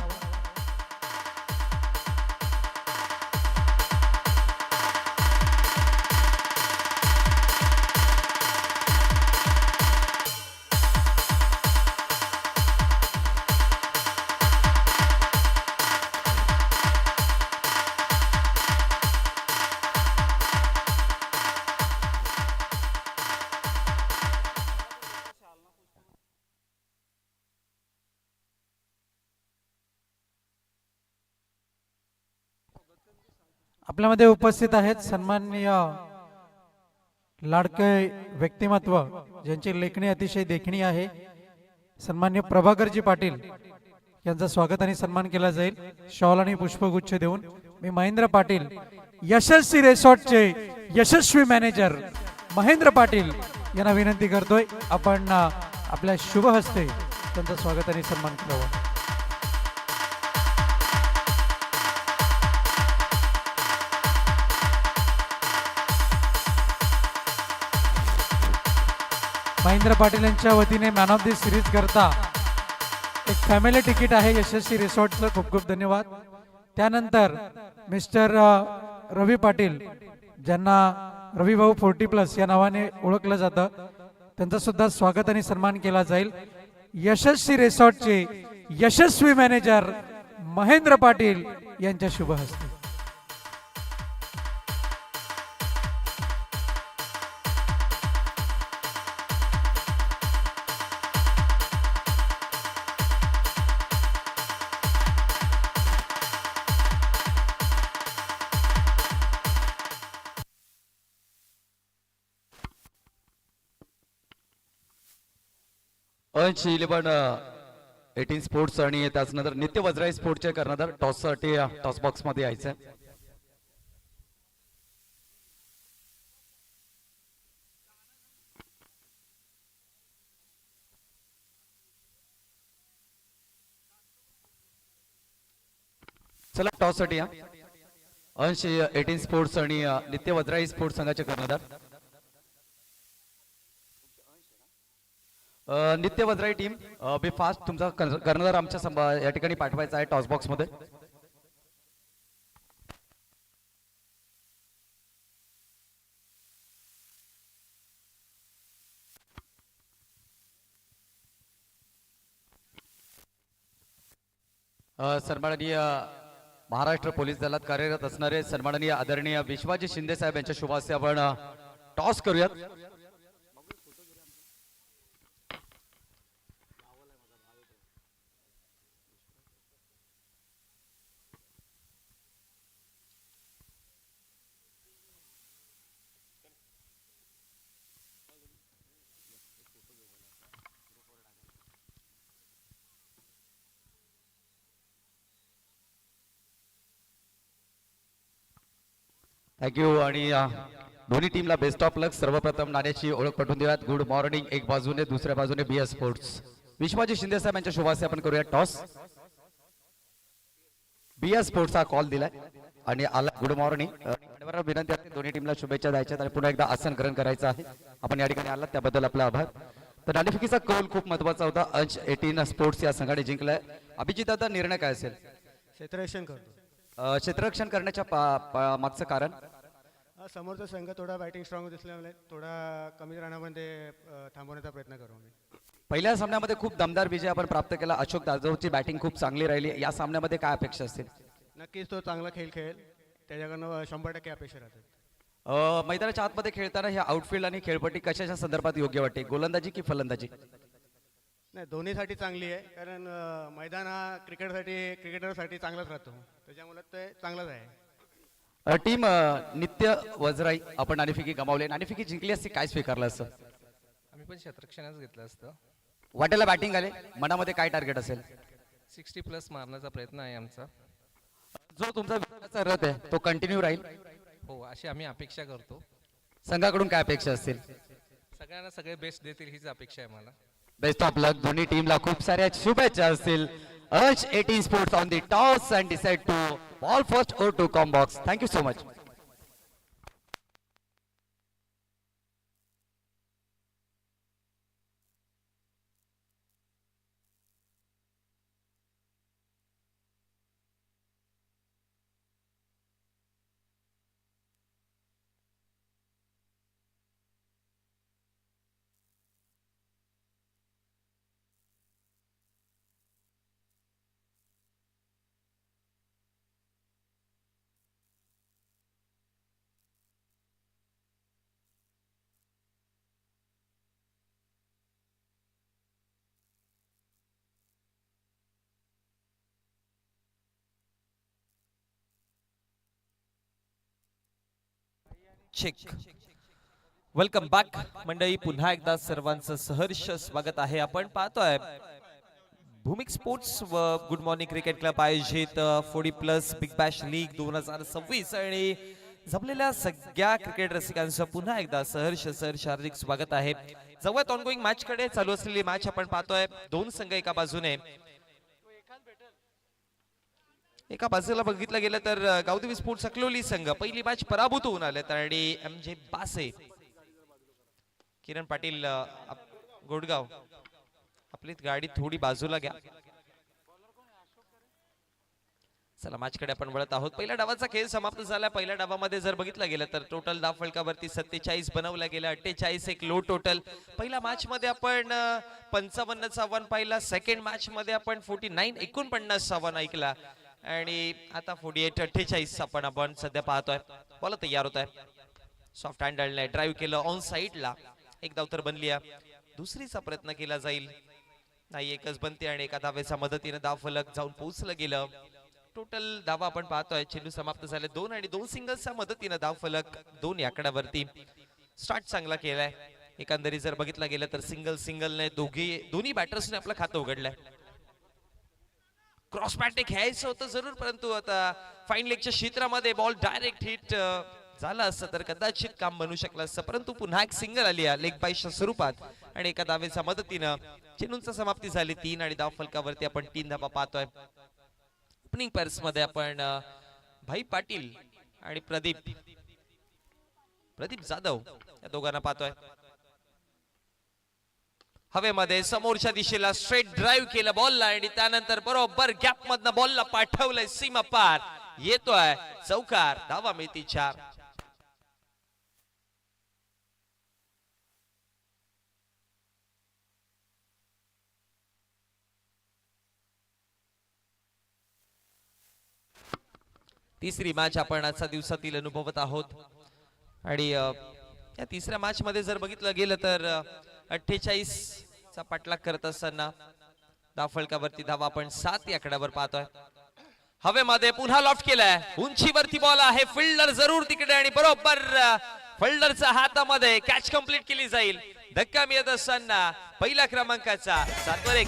आपल्यामध्ये उपस्थित आहेत सन्माननीय लाडके व्यक्तिमत्व ज्यांची लेखणी अतिशय देखणी आहे, सन्माननीय प्रभाकरजी पाटील यांचा स्वागत आणि सन्मान केला जाईल शॉल आणि पुष्पगुच्छ देऊन. मी महेंद्र पाटील यशस्वी रिसॉर्टचे यशस्वी मॅनेजर महेंद्र पाटील यांना विनंती करतोय आपण आपल्या शुभ हस्ते त्यांचं स्वागत आणि सन्मान करावा. महेंद्र पाटील यांच्या वतीने मॅन ऑफ द सिरीज करता एक फॅमिली तिकीट आहे यशस्वी रिसॉर्टचं. खूप खूप धन्यवाद. त्यानंतर मिस्टर रवी पाटील ज्यांना रवी भाऊ 40+ या नावाने ओळखलं जातं, त्यांचं सुद्धा स्वागत आणि सन्मान केला जाईल. यशस्वी रिसॉर्टचे यशस्वी मॅनेजर महेंद्र पाटील यांच्या शुभ हस्ते. अंश 11-18 स्पोर्ट्स आणि त्याचनंतर नित्य वज्राई स्पोर्टचे कर्णधार टॉससाठी टॉस बॉक्स मध्ये यायचं. चला टॉस साठी अंश 18 स्पोर्ट्स आणि नित्य वज्राई स्पोर्ट्स संघाचे कर्णधार नित्य वज्राई टीम बी फास्ट. तुमचा कर्णधार आमच्या या ठिकाणी पाठवायचा आहे टॉस बॉक्स मध्ये. सन्माननीय महाराष्ट्र पोलीस दलात कार्यरत असणारे सन्माननीय आदरणीय विश्वाजी शिंदे साहेब यांच्या शुभ हस्ते आपण टॉस करूयात. थँक्यू. आणि दोन्ही टीमला बेस्ट ऑफ लक. सर्वप्रथम नाण्याची ओळख पटवून देऊयात. गुड मॉर्निंग एक बाजूने, दुसऱ्या बाजूने BS स्पोर्ट्स. विश्वाजी शिंदे साहेब यांच्या शुभ हस्ते आपण करूया टॉस. BS स्पोर्ट्सचा कॉल दिलाय आणि आला. Good morning. विनंती आहे दोन्ही टीमला शुभेच्छा द्यायच्या आणि पुन्हा एकदा आसन ग्रहण करायचं आहे. आपण या ठिकाणी आलात त्याबद्दल आपला आभार. तर नाणेफेकीचा कौल खूप महत्वाचा होता. अंश 18 स्पोर्ट्स या संघाने जिंकलाय. अभिजित आता निर्णय काय असेल? क्षेत्ररक्षण करतो. क्षेत्ररक्षण करण्याच्या मागचं कारण? समोरचा संघ थोडा बॅटिंग स्ट्रॉंग दिसल्यामुळे थोडा कमी रनामध्ये थांबवण्याचा प्रयत्न करू मी. पहिल्या सामन्यामध्ये खूप दमदार विजय आपण प्राप्त केला. अशोक दाजवची बॅटिंग खूप चांगली राहिली. या सामन्यामध्ये काय अपेक्षा असतील? नक्कीच तो चांगला खेळ खेळेल. त्याच्याकडनं 100% अपेक्षा राहतात. मैदानाच्या आतमध्ये खेळताना ह्या आउटफील्ड आणि खेळपट्टी कशाच्या संदर्भात योग्य वाटते? गोलंदाजी की फलंदाजी? नाही, दोन्हीसाठी चांगली आहे. कारण मैदान हा क्रिकेटरसाठी चांगलाच राहतो. त्याच्यामुळे ते चांगलाच आहे. टीम नित्य वजराई आपण नाणेफेकी गमावले. नाणेफेकी जिंकली असती काय स्वीकारलं असतं? आम्ही पण क्षेत्ररक्षणच घेतलं असतं. वाटेला बॅटिंग आले. मनामध्ये काय टार्गेट असेल? 60+ मारण्याचा प्रयत्न आहे आमचा. जो तुमचा विजयाचा रथ आहे तो कंटिन्यू राहील. हो, अशी आम्ही अपेक्षा करतो. संघाकडून काय अपेक्षा असतील? सगळ्यांना सगळे बेस्ट देतील हीच अपेक्षा आहे मला. Best of luck. दोन्ही टीमला खूप साऱ्या शुभेच्छा असतील. अंश 18 sports on the toss and decide to bowl first or to com box. Thank you so much. Check. Welcome back मंडळी. पुन्हा एकदा सर्वांचं सहर्ष स्वागत आहे. आपण पाहतोय भूमिक स्पोर्ट्स व गुड मॉर्निंग क्रिकेट क्लब आयोजित 40+ बिग बॅश लीग 2026 आणि जमलेल्या सगळ्या क्रिकेट रसिकांचं पुन्हा एकदा सहर्ष हार्दिक स्वागत आहे. जवळ ऑनगोईंग मॅच कडे चालू असलेली मॅच आपण पाहतोय. दोन संघ एका बाजूने. एका बाजूला बघितलं गेलं तर गावदेवी स्पोर्ट्स अकलोली संघ पहिली मॅच पराभूत होऊन आलेत आणि MJ बासे, किरण पाटील गोडगाव आपली गाडी थोडी बाजूला घ्या. चला मॅच कडे आपण वळत आहोत. पहिल्या डावाचा खेळ समाप्त झाला. पहिल्या डावामध्ये जर बघितलं गेलं तर टोटल धाव फलकावरती 47 बनवल्या गेल्या. 48 एक लो टोटल. पहिल्या मॅच मध्ये आपण 55चा वन पाहिला. सेकंड मॅच मध्ये आपण 49 49चा वन ऐकला आणि आता 48-48 आपण सध्या पाहतोय. बॉल तयार होत आहे. सॉफ्ट हँडलने ड्राईव्ह केलं ऑन साईडला. एक धाव तर बनली आहे. दुसरीचा प्रयत्न केला जाईल. नाही, एकच बनते आणि एका धावेच्या मदतीने धाव फलक जाऊन पोहोचलं गेलं. टोटल धावा आपण पाहतोय. चेंडू समाप्त झाले 2 आणि 2 सिंगल्सच्या मदतीने धाव फलक 2 या आकड्यावरती. स्टार्ट चांगला केलाय. एकंदरीत जर बघितलं गेलं तर सिंगलने दोन्ही बॅटर्सने आपलं खातं उघडलंय. क्रॉस बॅट खेळायचं होतं जरूर, परंतु आता फाईन लेगच्या क्षेत्रामध्ये बॉल डायरेक्ट हिट झाला असतं तर कदाचित काम बनू शकलं असतं, परंतु पुन्हा एक सिंगल आली आहे लेग बायच्या स्वरूपात आणि एका धावेच्या मदतीनं चेंडूंची समाप्ती झाली 3 आणि धाव फलकावरती आपण 3 धावा पाहतोय. ओपनिंग पेअर्स मध्ये आपण भाई पाटील आणि प्रदीप जाधव या दोघांना पाहतोय. हवेमध्ये समोरच्या दिशेला स्ट्रेट ड्राईव्ह केलं बॉलला आणि त्यानंतर बरोबर गॅप मधनं बॉलला पाठवलंय सीमा पार. येतोय चौकार. धावा मिळती 4. तिसरी मॅच आपण आजच्या दिवसातील अनुभवत आहोत आणि या तिसऱ्या मॅच मध्ये जर बघितलं गेलं तर 48 चा पाठलाग करत असताना धावफलकावरती धावा आपण 7 या आकड्यावर पाहतोय. हवेमध्ये पुन्हा लॉफ्ट केलाय, उंचीवरती बॉल आहे, फिल्डर जरूर तिकडे आणि बरोबर फिल्डरच्या हातामध्ये कॅच कंप्लीट केली जाईल. धक्का मिळत असताना पहिल्या क्रमांकाचा 7 वर 1.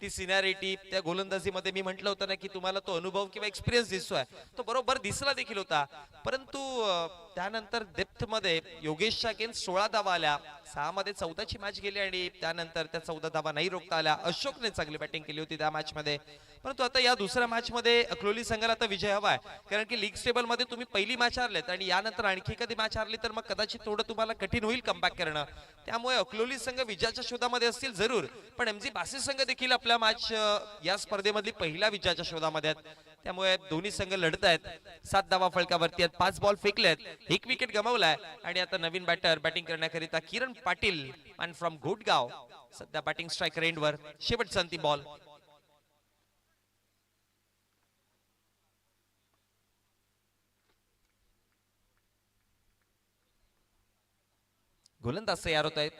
ती सिनॅरिटी त्या गोलंदाजीमध्ये मी म्हटलं होतं ना की तुम्हाला तो अनुभव किंवा एक्सपिरियन्स दिसतोय, तो बरोबर दिसला देखील होता. परंतु त्यानंतर डेप्थ मध्ये योगेशच्या अगेन्स्ट 16 धावा आल्या, 6 मध्ये 14 ची मॅच गेली आणि त्यानंतर त्या 14 धावा नाही रोखता आल्या. अशोकने चांगली बॅटिंग केली होती त्या मॅच मध्ये. परंतु आता या दुसऱ्या मॅच मध्ये अकलोली संघाला आता विजय हवाय, कारण की लीग टेबल मध्ये तुम्ही पहिली मॅच हारलेत आणि यानंतर आणखी कधी मॅच हारली तर मग कदाचित थोडं तुम्हाला कठीण होईल कमबॅक करणं. त्यामुळे अकलोली संघ विजयाच्या शोधामध्ये असतील जरूर, पण एमजी बासे संघ देखील आपल्या मॅच या स्पर्धेमधली पहिल्या विजयाच्या शोधामध्ये आहेत. त्यामुळे दोन्ही संघ लढत आहेत. 7 धावा फलकावरती आहेत, 5 बॉल फेकलेत, 1 विकेट गमावलाय आणि आता नवीन बॅटर बॅटिंग करण्याकरिता किरण पाटील मॅन फ्रॉम घोटगाव सध्या बॅटिंग स्ट्राईक रेंजवर. शेवटचा अंतिम बॉल. गोलंदाज तयार होत आहेत.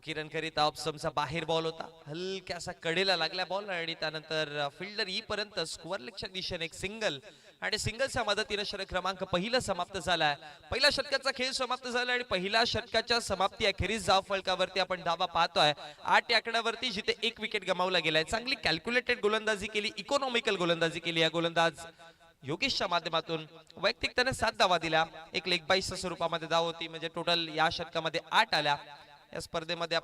किरण करीता ऑप्शनचा बाहेर बॉल होता, हलक्यासा कडेला लागला बॉल आणि त्यानंतर फिल्डर येईपर्यंत स्क्वेअर लेगच्या दिशेने एक सिंगल आणि सिंगलच्या मदतीने षटक क्रमांक पहिला समाप्त झालाय. पहिल्या षटकाचा खेळ समाप्त झाला आणि पहिल्या षटकाच्या समाप्ती अखेरीस धाव फलकावरती आपण धावा पाहतोय 8 या आकड्यावरती, जिथे 1 विकेट गमावला गेलाय. चांगली कॅल्क्युलेटेड गोलंदाजी केली, इकॉनॉमिकल गोलंदाजी केली या गोलंदाज योगेशच्या माध्यमातून. वैयक्तिक त्याने 7 धावा दिल्या, एक लेग बाईसच्या स्वरूपामध्ये धाव होती, म्हणजे टोटल या षटकामध्ये 8 आल्या. या स्पर्धेमध्ये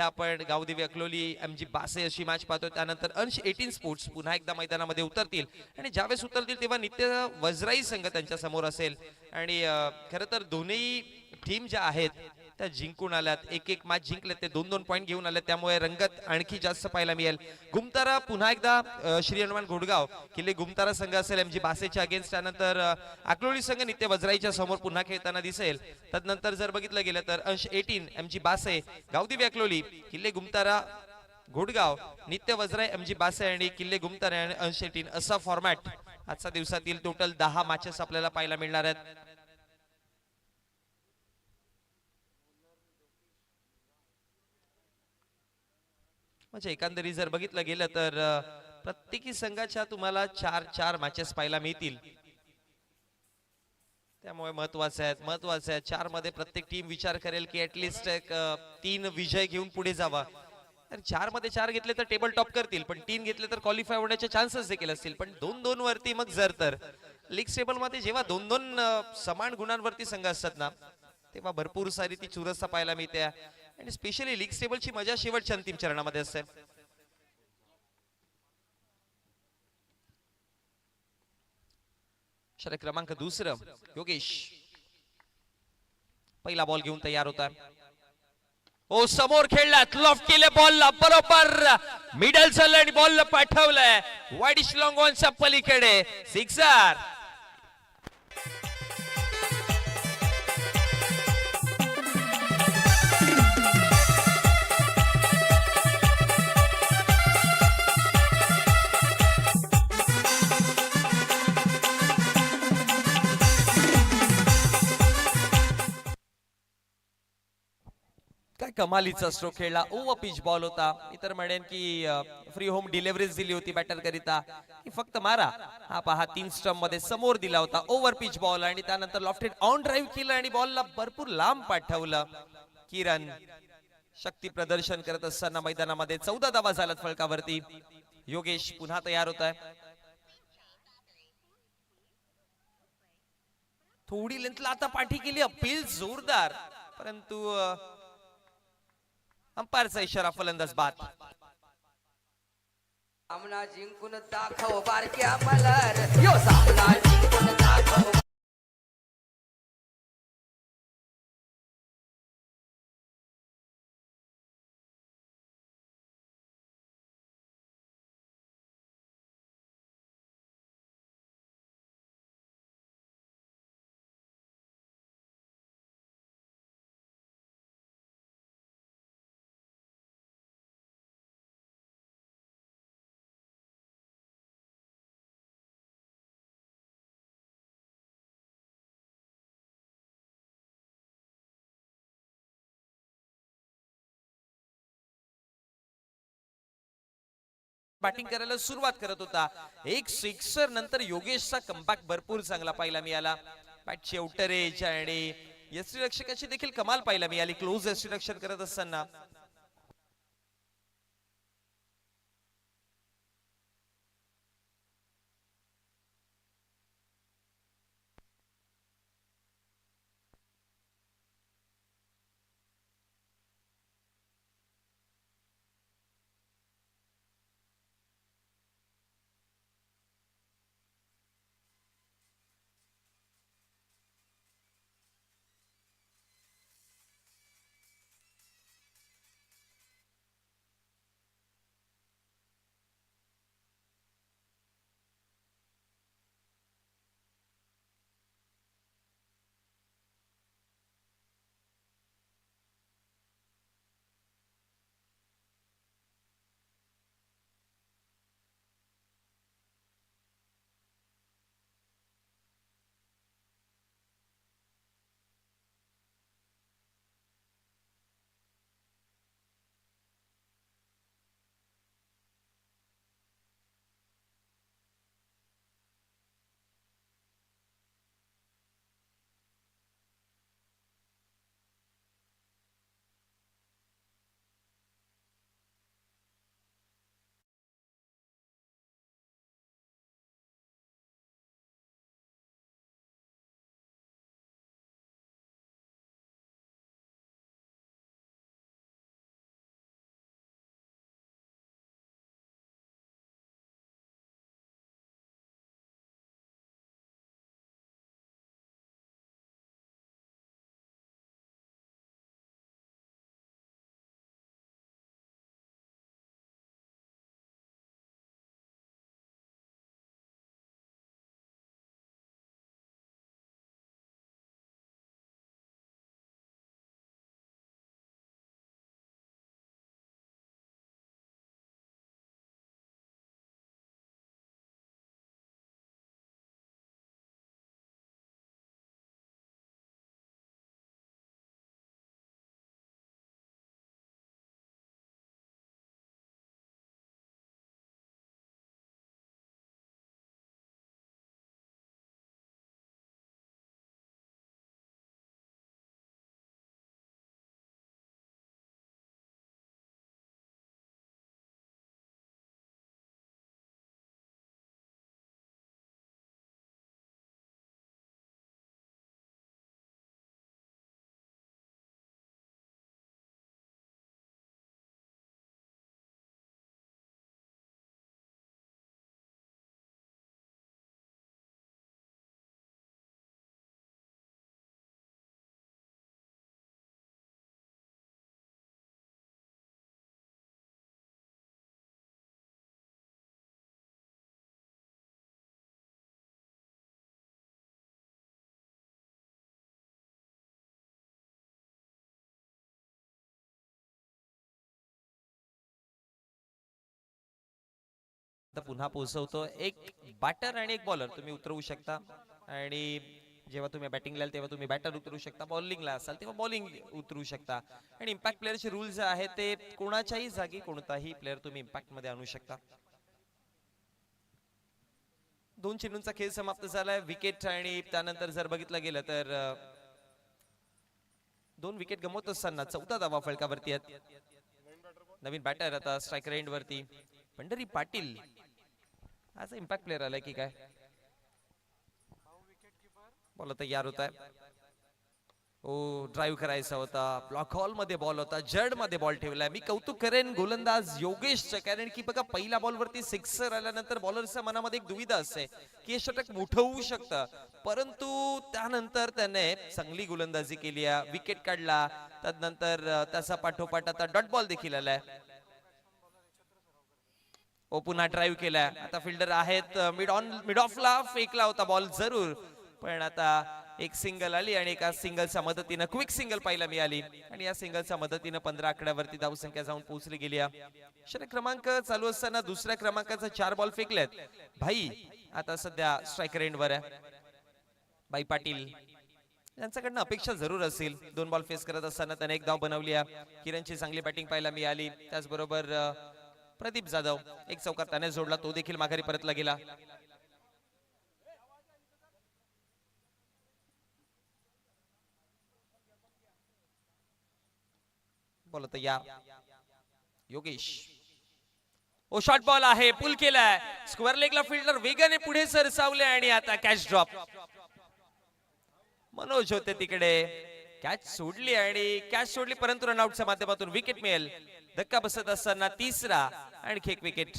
आपण गावदेवी अकलोली एमजी बासे अशी मॅच पाहतोय. त्यानंतर अंश 18 स्पोर्ट्स पुन्हा एकदा मैदानामध्ये उतरतील आणि ज्यावेळेस उतरतील तेव्हा नित्य वज्राई संघ त्यांच्या समोर असेल. आणि खरं तर दोन्ही टीम ज्या आहेत त्या जिंकून आल्यात, एक मॅच जिंकले, ते 2-2 पॉईंट घेऊन आले. त्यामुळे रंगत आणखी जास्त पाहायला मिळेल. गुमतारा पुन्हा एकदा श्री हनुमान घोडगाव किल्ले गुमतारा संघ असेल एमजी बासेच्या अगेन्स्ट. त्यानंतर अकलोली संघ नित्य वज्राईच्या समोर पुन्हा खेळताना दिसेल. तदनंतर जर बघितलं गेलं तर अंश 18 एमजी बासे गावदेवी अकलोली किल्ले गुमतारा घोडगाव नित्य वज्राई एमजी बासे आणि किल्ले गुमतारा आणि अंश 18 असा फॉर्मॅट आजच्या दिवसातील टोटल 10 मॅचेस आपल्याला पाहायला मिळणार आहेत. म्हणजे एकंदरीत जर बघितलं गेलं तर प्रत्येकी संघाच्या तुम्हाला 4 मॅचेस पाहायला मिळतील. त्यामुळे महत्वाचे आहेत 4 मध्ये प्रत्येक टीम विचार करेल की ऍटलिस्ट एक 3 विजय घेऊन पुढे जावा. तर 4 मध्ये 4 घेतले तर टेबल टॉप करतील, पण 3 घेतले तर क्वालिफाय होण्याचे चान्सेस देखील असतील. पण 2-2 वरती मग जर तर लीग टेबल मध्ये जेव्हा 2-2 समान गुणांवरती संघ असतात ना, तेव्हा भरपूर सारी ती चुरसता पाहायला मिळते. आणि स्पेशली लीग टेबलची मजा शेवटच्या अंतिम चरणामध्ये असते. षटक क्रमांक 2 योगेश पहिला बॉल घेऊन तयार होता. ओ समोर खेळलात, लॉफ्ट केले बॉलला, बरोबर मिडल चाललं आणि बॉलला पाठवलंय वाईडिश लॉंग ऑनच्या पलीकडे. सिक्सर. काय कमालीचा स्ट्रोक खेळला, ओव्हर पिच बॉल होता. मी तर म्हणेन की फ्री होम डिलिव्हरीज दिली होती बॅटर करिता की फक्त मारा. हा पहा 3 स्टंप मध्ये समोर दिला होता ओव्हर पिच बॉल आणि त्यानंतर लॉफ्टेड ऑन ड्राईव्ह केलं आणि बॉलला भरपूर लांब पाठवलं. किरण शक्ती प्रदर्शन करत असताना मैदानामध्ये 14 धावा झाल्यात फलकावरती. योगेश पुन्हा तयार होत आहे. थोडी लेंथला आता पाठी केली, अपील जोरदार, परंतु अंपायरचा इशारा, फलंदाज बाद. सामना जिंकून दाखव बारक्या मल्हार, यो सामना जिंकून दाखव. बॅटिंग करायला सुरुवात करत होता. एक सिक्सर नंतर योगेशचा कमबॅक भरपूर चांगला पाहायला मिळाला. बॅटची आउटर एज आणि यष्टीरक्षकाची देखील कमाल पाहायला मिळाली क्लोज यष्टीरक्षण करत असताना. पुन्हा पोहोचवतो. एक बॅटर आणि एक बॉलर तुम्ही उतरवू शकता, आणि जेव्हा तुम्ही बॅटिंगला तेव्हा तुम्ही बॅटर उतरू शकता, बॉलिंगला असाल तेव्हा बॉलिंग उतरू शकता. आणि इम्पॅक्ट प्लेअरचे रूल जे आहे ते कोणाच्याही जागी कोणताही प्लेअर तुम्ही इम्पॅक्ट मध्ये आणू शकता. 2 चेंडूंचा खेळ समाप्त झालाय. विकेट आणि त्यानंतर जर बघितलं गेलं तर 2 विकेट गमवत असताना 14 धावा फलकावरती आहेत. नवीन बॅटर आता स्ट्रायकर एंड वरती पंढरी पाटील आज इम्पॅक्ट प्लेअर आलाय की काय? बॉल तयार होत आहे. ओ ड्राईव्ह करायचा होता, ब्लॉक हॉल मध्ये बॉल होता, जड मध्ये बॉल ठेवलाय. मी कौतुक करेन गोलंदाज योगेशचं, कारण की बघा पहिल्या बॉल वरती सिक्सर आल्यानंतर बॉलरच्या मनामध्ये एक दुविधा असते की हे षटक मोठं होऊ शकतं, परंतु त्यानंतर त्याने चांगली गोलंदाजी केली आहे, विकेट काढला. त्यानंतर त्याचा पाठोपाठ आता डॉट बॉल देखील आलाय. ओ पुन्हा ड्राईव्ह केलाय. आता फिल्डर आहेत मिड ऑफला फेकला होता बॉल जरूर, पण आता एक सिंगल आली आणि एका सिंगलच्या मदतीनं क्विक सिंगल पाहायला मिळाली आणि या सिंगलच्या मदतीनं 15 आकड्यावरती धावसंख्या जाऊन पोहोचली गेली. षटक क्रमांक चालू असताना दुसऱ्या क्रमांकाचा 4 बॉल फेकलेत. भाई आता सध्या स्ट्रायकर एंडवर आहे. भाई पाटील यांच्याकडनं अपेक्षा जरूर असेल. 2 बॉल फेस करत असताना त्याने एक धाव बनवली आहे. किरणची चांगली बॅटिंग पाहायला मिळाली. त्याचबरोबर प्रदीप जाधव एक चौकार त्याने जोडला, तो देखील माघारी परतला गेला. बोलत या योगेश. ओ शॉर्ट बॉल आहे, पुल केलाय. स्क्वेअर लेगला फिल्डर वेगाने पुढे सरसावले आणि आता कॅच ड्रॉप. मनोज होते तिकडे, कॅच सोडली परंतु रनआउटच्या माध्यमातून विकेट मिळेल. धक्का बसत असताना तिसरा आणखी एक विकेट.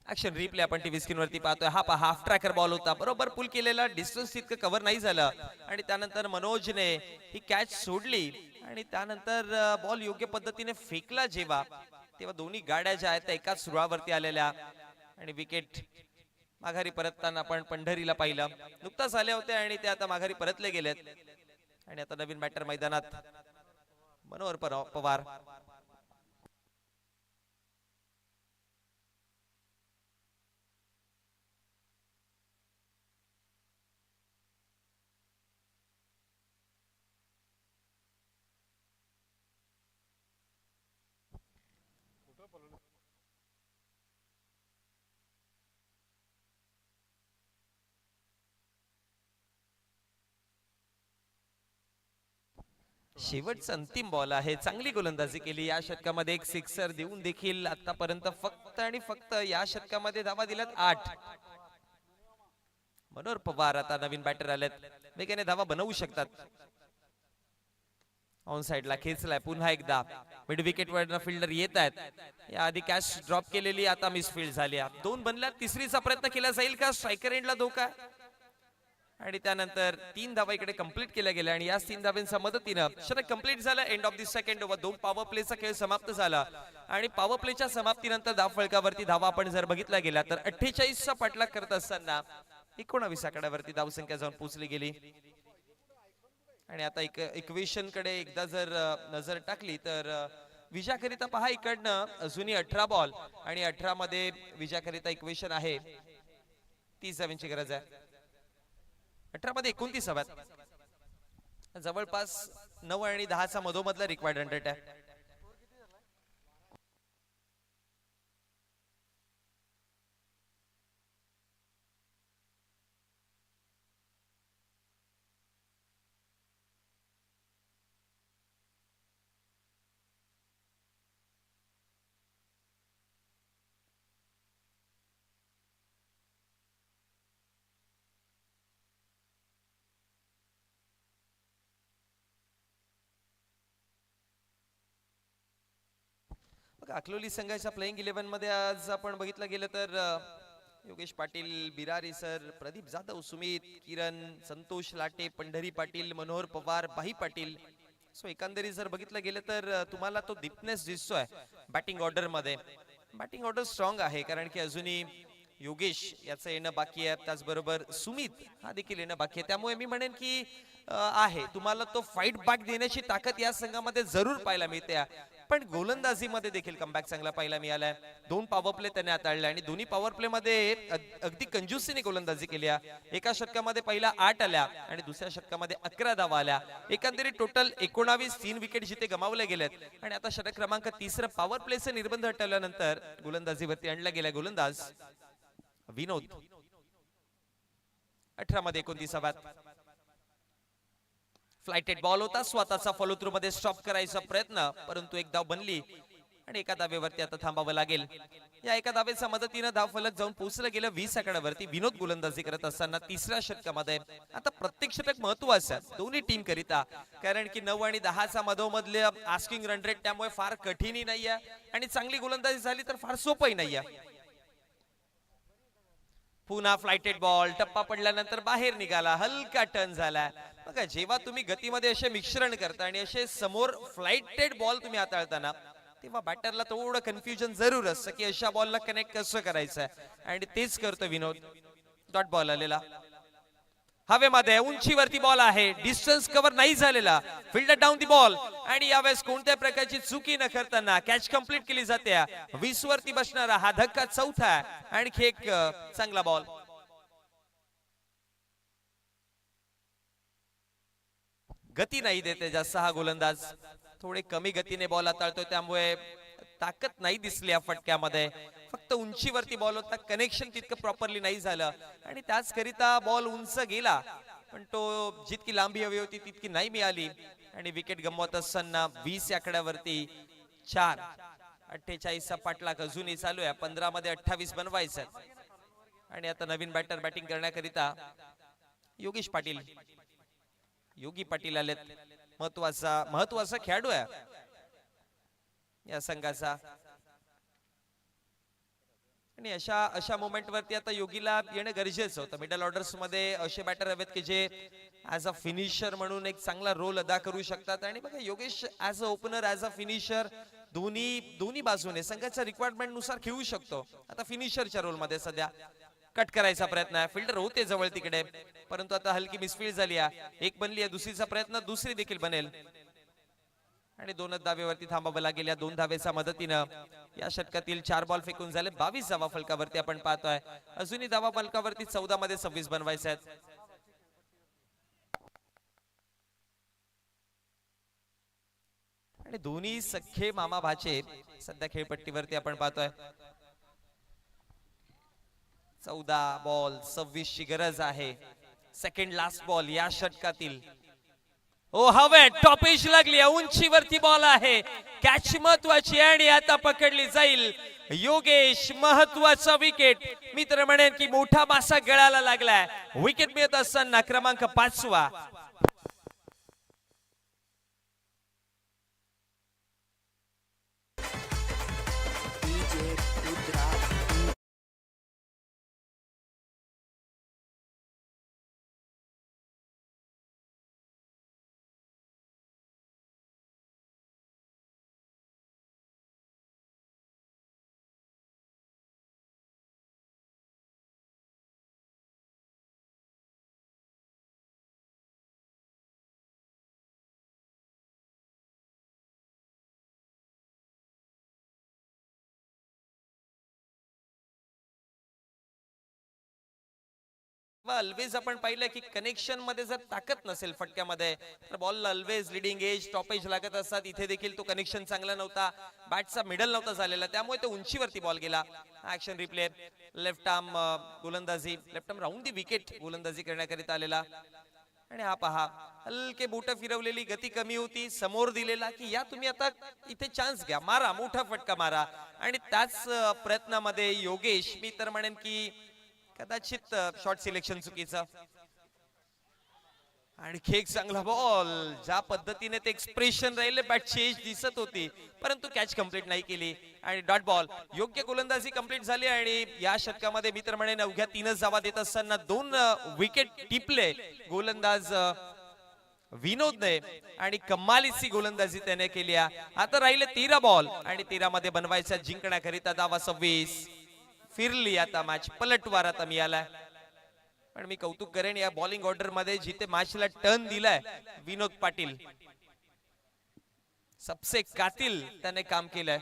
ऍक्शन रिप्ले आपण टीव्ही स्क्रीन वरती पाहतोय. हा पहा हाफ ट्रॅकर बॉल होता, बरोबर पुल केलेला, डिस्टन्स तितकं कव्हर नाही झालं आणि त्यानंतर मनोजने ही कॅच सोडली आणि त्यानंतर बॉल योग्य पद्धतीने फेकला जेव्हा, तेव्हा दोन्ही गाड्या ज्या आहेत त्या एकाच रुळावरती आलेल्या आणि विकेट माघारी परतताना आपण पंढरीला पाहिलं. नुकताच आले होते आणि ते आता माघारी परतले गेलेत आणि आता नवीन बॅटर मैदानात मनोहर पवार. शेवटचा अंतिम बॉल आहे. चांगली गोलंदाजी केली या षटकामध्ये, एक सिक्सर देऊन देखील आतापर्यंत फक्त आणि फक्त या षटकामध्ये धावा दिल्यात 8. मनोहर पवार आता नवीन बॅटर आलेत, वेगाने धावा बनवू शकतात. ऑन साइडला खेचलाय पुन्हा एकदा. मिड विकेट वर फिल्डर येत आहेत. या आधी कॅच ड्रॉप केलेली, आता मिसफील्ड झाली. 2 बनल्या, तिसरीचा प्रयत्न केला जाईल का? स्ट्रायकर एंडला धोका आणि त्यानंतर 3 धावा इकडे कंप्लीट केल्या गेल्या आणि या 3 धावांच्या मदतीनं षटक कंप्लीट झालं. End of the second over. 2 पॉवर प्लेचा खेळ समाप्त झाला आणि पॉवर प्लेच्या समाप्तीनंतर धावफलकावरती धावा आपण जर बघितला गेला तर 48चा पाठलाग करत असताना 19 आकड्यावरती धावसंख्या जाऊन पोहोचली गेली. आणि आता इक्वेशन कडे एकदा जर नजर टाकली तर विजयाकरिता पहा इकडनं अजूनही 18 बॉल आणि 18 मध्ये विजयाकरिता इक्वेशन आहे 30 धावांची गरज आहे. 18 मध्ये 29 हव्यात, जवळपास 9 आणि 10चा मधोमधला रिक्वायर्ड रन आहे. अकलोली संघाच्या प्लेइंग 11 मध्ये आज आपण बघितलं गेलं तर योगेश पाटील, बिरारी सर, प्रदीप जाधव, सुमित, किरण, संतोष लाटे, पंढरी पाटील, मनोहर पवार, भाई पाटील. सो एकंदरीत जर बघितलं गेलं तर तुम्हाला तो डीपनेस दिसतोय बॅटिंग ऑर्डर मध्ये. बॅटिंग ऑर्डर स्ट्रॉंग आहे कारण की अजूनही योगेश याचं येणं बाकी आहे, त्याचबरोबर सुमित हा देखील येणं बाकी आहे. त्यामुळे मी म्हणेन की आहे तुम्हाला तो फाईट बॅक देण्याची ताकद या संघामध्ये जरूर पाहायला मिळते. पण गोलंदाजीमध्ये देखील कमबॅक चांगला पाहायला मिळालाय. 2 पॉवर प्ले त्याने हाताळले आणि दोन्ही पॉवर प्ले मध्ये अगदी कंजूसीने गोलंदाजी केली. एका षटकामध्ये पहिला 8 आल्या आणि दुसऱ्या षटकामध्ये 11 धावा आल्या. एकंदरीत टोटल 19, 3 विकेट जिथे गमावले गेलेत आणि आता षटक क्रमांक 3 पॉवर प्लेचे निर्बंध हटवल्यानंतर गोलंदाजीवरती आणला गेला गोलंदाज विनोद. 18 मध्ये 29 हव्यात. फ्लायटेड बॉल होता, स्वतःचा फॉलो थ्रू मध्ये स्टॉप करायचा प्रयत्न, परंतु एक धाव बनली आणि एका धावेवरती आता थांबावं लागेल. या एका धावेच्या मदतीनं धाव फलक जाऊन पोहोचलं गेलं 20 आकड्यावरती. विनोद गोलंदाजी करत असताना तिसऱ्या षटकामध्ये आता प्रत्येक षटक महत्वाचं आहे दोन्ही टीम करिता, कारण की 9 आणि 10चा मधोमधले आस्किंग रन रेट, त्यामुळे फार कठीणही नाहीये आणि चांगली गोलंदाजी झाली तर फार सोपंही नाहीये. पुन्हा फ्लायटेड बॉल, टप्पा पडल्यानंतर बाहेर निघाला, हलका टर्न झाला. बघा, जेव्हा तुम्ही गतीमध्ये असे मिश्रण करता आणि असे समोर फ्लायटेड बॉल तुम्ही हाताळताना, तेव्हा बॅटरला थोडं कन्फ्युजन जरूर असतं की अशा बॉलला कनेक्ट कसं करायचं, आणि तेच करतो विनोद. डॉट बॉल आलेला हवेमध्ये, उंचीवरती बॉल आहे, डिस्टन्स कव्हर नाही झालेला, फिल्डर डाऊन दी बॉल, आणि यावेळेस कोणत्या प्रकारची चुकी न करताना कॅच कंप्लीट केली जाते. 20 वरती बसणारा हा धक्का चौथा आहे. आणखी एक चांगला बॉल. गती नाही देते जास्त हा गोलंदाज, थोडे कमी गतीने बॉल हाताळतोय, त्यामुळे ताकद नाही दिसली या फटक्यामध्ये. फक्त उंचीवरती बॉल होता, कनेक्शन तितकं प्रॉपरली नाही झालं आणि त्याच करिता बॉल उंच गेला, पण तो जितकी लांबी हवी होती तितकी नाही मिळाली आणि विकेट गमवत असताना 20 आकड्यावरती 4. 48चा पाठलाग अजूनही चालू आहे. 15 मध्ये 28 बनवायचं आणि आता नवीन बॅटर बॅटिंग करण्याकरिता योगेश पाटील, योगी पाटील आलेत. महत्वाचा खेळाडू आहे या संघाचा, आणि अशा मोमेंट वरती आता योगीला येणं गरजेचं होतं. मिडल ऑर्डर्स मध्ये असे बॅटर हवेत की जे ऍज अ फिनिशर म्हणून एक चांगला रोल अदा करू शकतात. आणि बघा, Yogesh as a opener, as a finisher दोन्ही बाजूने संघाच्या रिक्वायरमेंट नुसार खेळू शकतो. आता फिनिशरच्या रोल मध्ये सध्या कट करायचा प्रयत्न आहे, फिल्डर होते जवळ तिकडे, परंतु आता हलकी मिसफील्ड झाली आहे. एक बनली आहे, दुसरीचा प्रयत्न, दुसरी देखील बनेल आणि 2 धावेवरती थांबावं लागेल. या 2 धावेच्या मदतीनं या षटकातील 4 बॉल फेकून झाले. 22 धावा फलकावरती आपण पाहतोय. अजूनही धावा फलकावरती 14 मध्ये 26 बनवायचे आहेत. आणि दोन्ही सख्खे मामा भाचे सध्या खेळपट्टीवरती आपण पाहतोय. 14 बॉल 26 ची गरज आहे. सेकंड लास्ट बॉल या षटकातील. ओ हवे टॉपेज लागली, उंचीवरती बॉल आहे, कॅच महत्वाची आणि आता पकडली जाईल. योगेश, महत्वाचा विकेट. मी तर म्हणेन की मोठा मासा गळाला लागलाय. विकेट मिळत असताना क्रमांक 5वा. ऑलवेज आपण पाहिलं की कनेक्शन मध्ये जर ताकद नसेल फटक्यामध्ये तर बॉलला ऑलवेज लिडिंग एज, टॉपेज लागत असतात. इथे देखील तो कनेक्शन चांगला नव्हता, बॅटचा मिडल नव्हता झालेला, त्यामुळे तो उंचीवरती बॉल गेला. ऍक्शन रिप्ले, लेफ्ट आर्म गोलंदाजी, लेफ्ट आर्म राऊंड दी विकेट गोलंदाजी करण्याकरिता आलेला. आणि हा पहा, हलके बोट फिरवलेली, गती कमी होती, समोर दिलेला की या तुम्ही आता इथे चान्स घ्या, मारा, मोठा फटका मारा. आणि त्याच प्रयत्नामध्ये योगेश, मी तर म्हणेन की कदाचित शॉर्ट सिलेक्शन चुकीचं. आणखी एक चांगला बॉल, ज्या पद्धतीने ते एक्सप्रेशन राहिले, बॅटची एज दिसत होती, परंतु कॅच कंप्लीट नाही केली. आणि डॉट बॉल, योग्य गोलंदाजी कंप्लीट झाली. आणि या षटकामध्ये मी तर म्हणेन अवघ्या 3च धावा देत असताना 2 विकेट टिपले गोलंदाज विनोदने आणि कमालीची गोलंदाजी त्याने केली. आता राहिले 13 बॉल आणि 13 मध्ये बनवायचा जिंकण्याकरिता धावा 26. फिरली आता मॅच, पलटवार आता मिळालाय. पण मी कौतुक करेन या बॉलिंग ऑर्डर मध्ये जिथे मॅचला टर्न दिलाय विनोद पाटील, सबसे कातिल त्याने काम केलंय.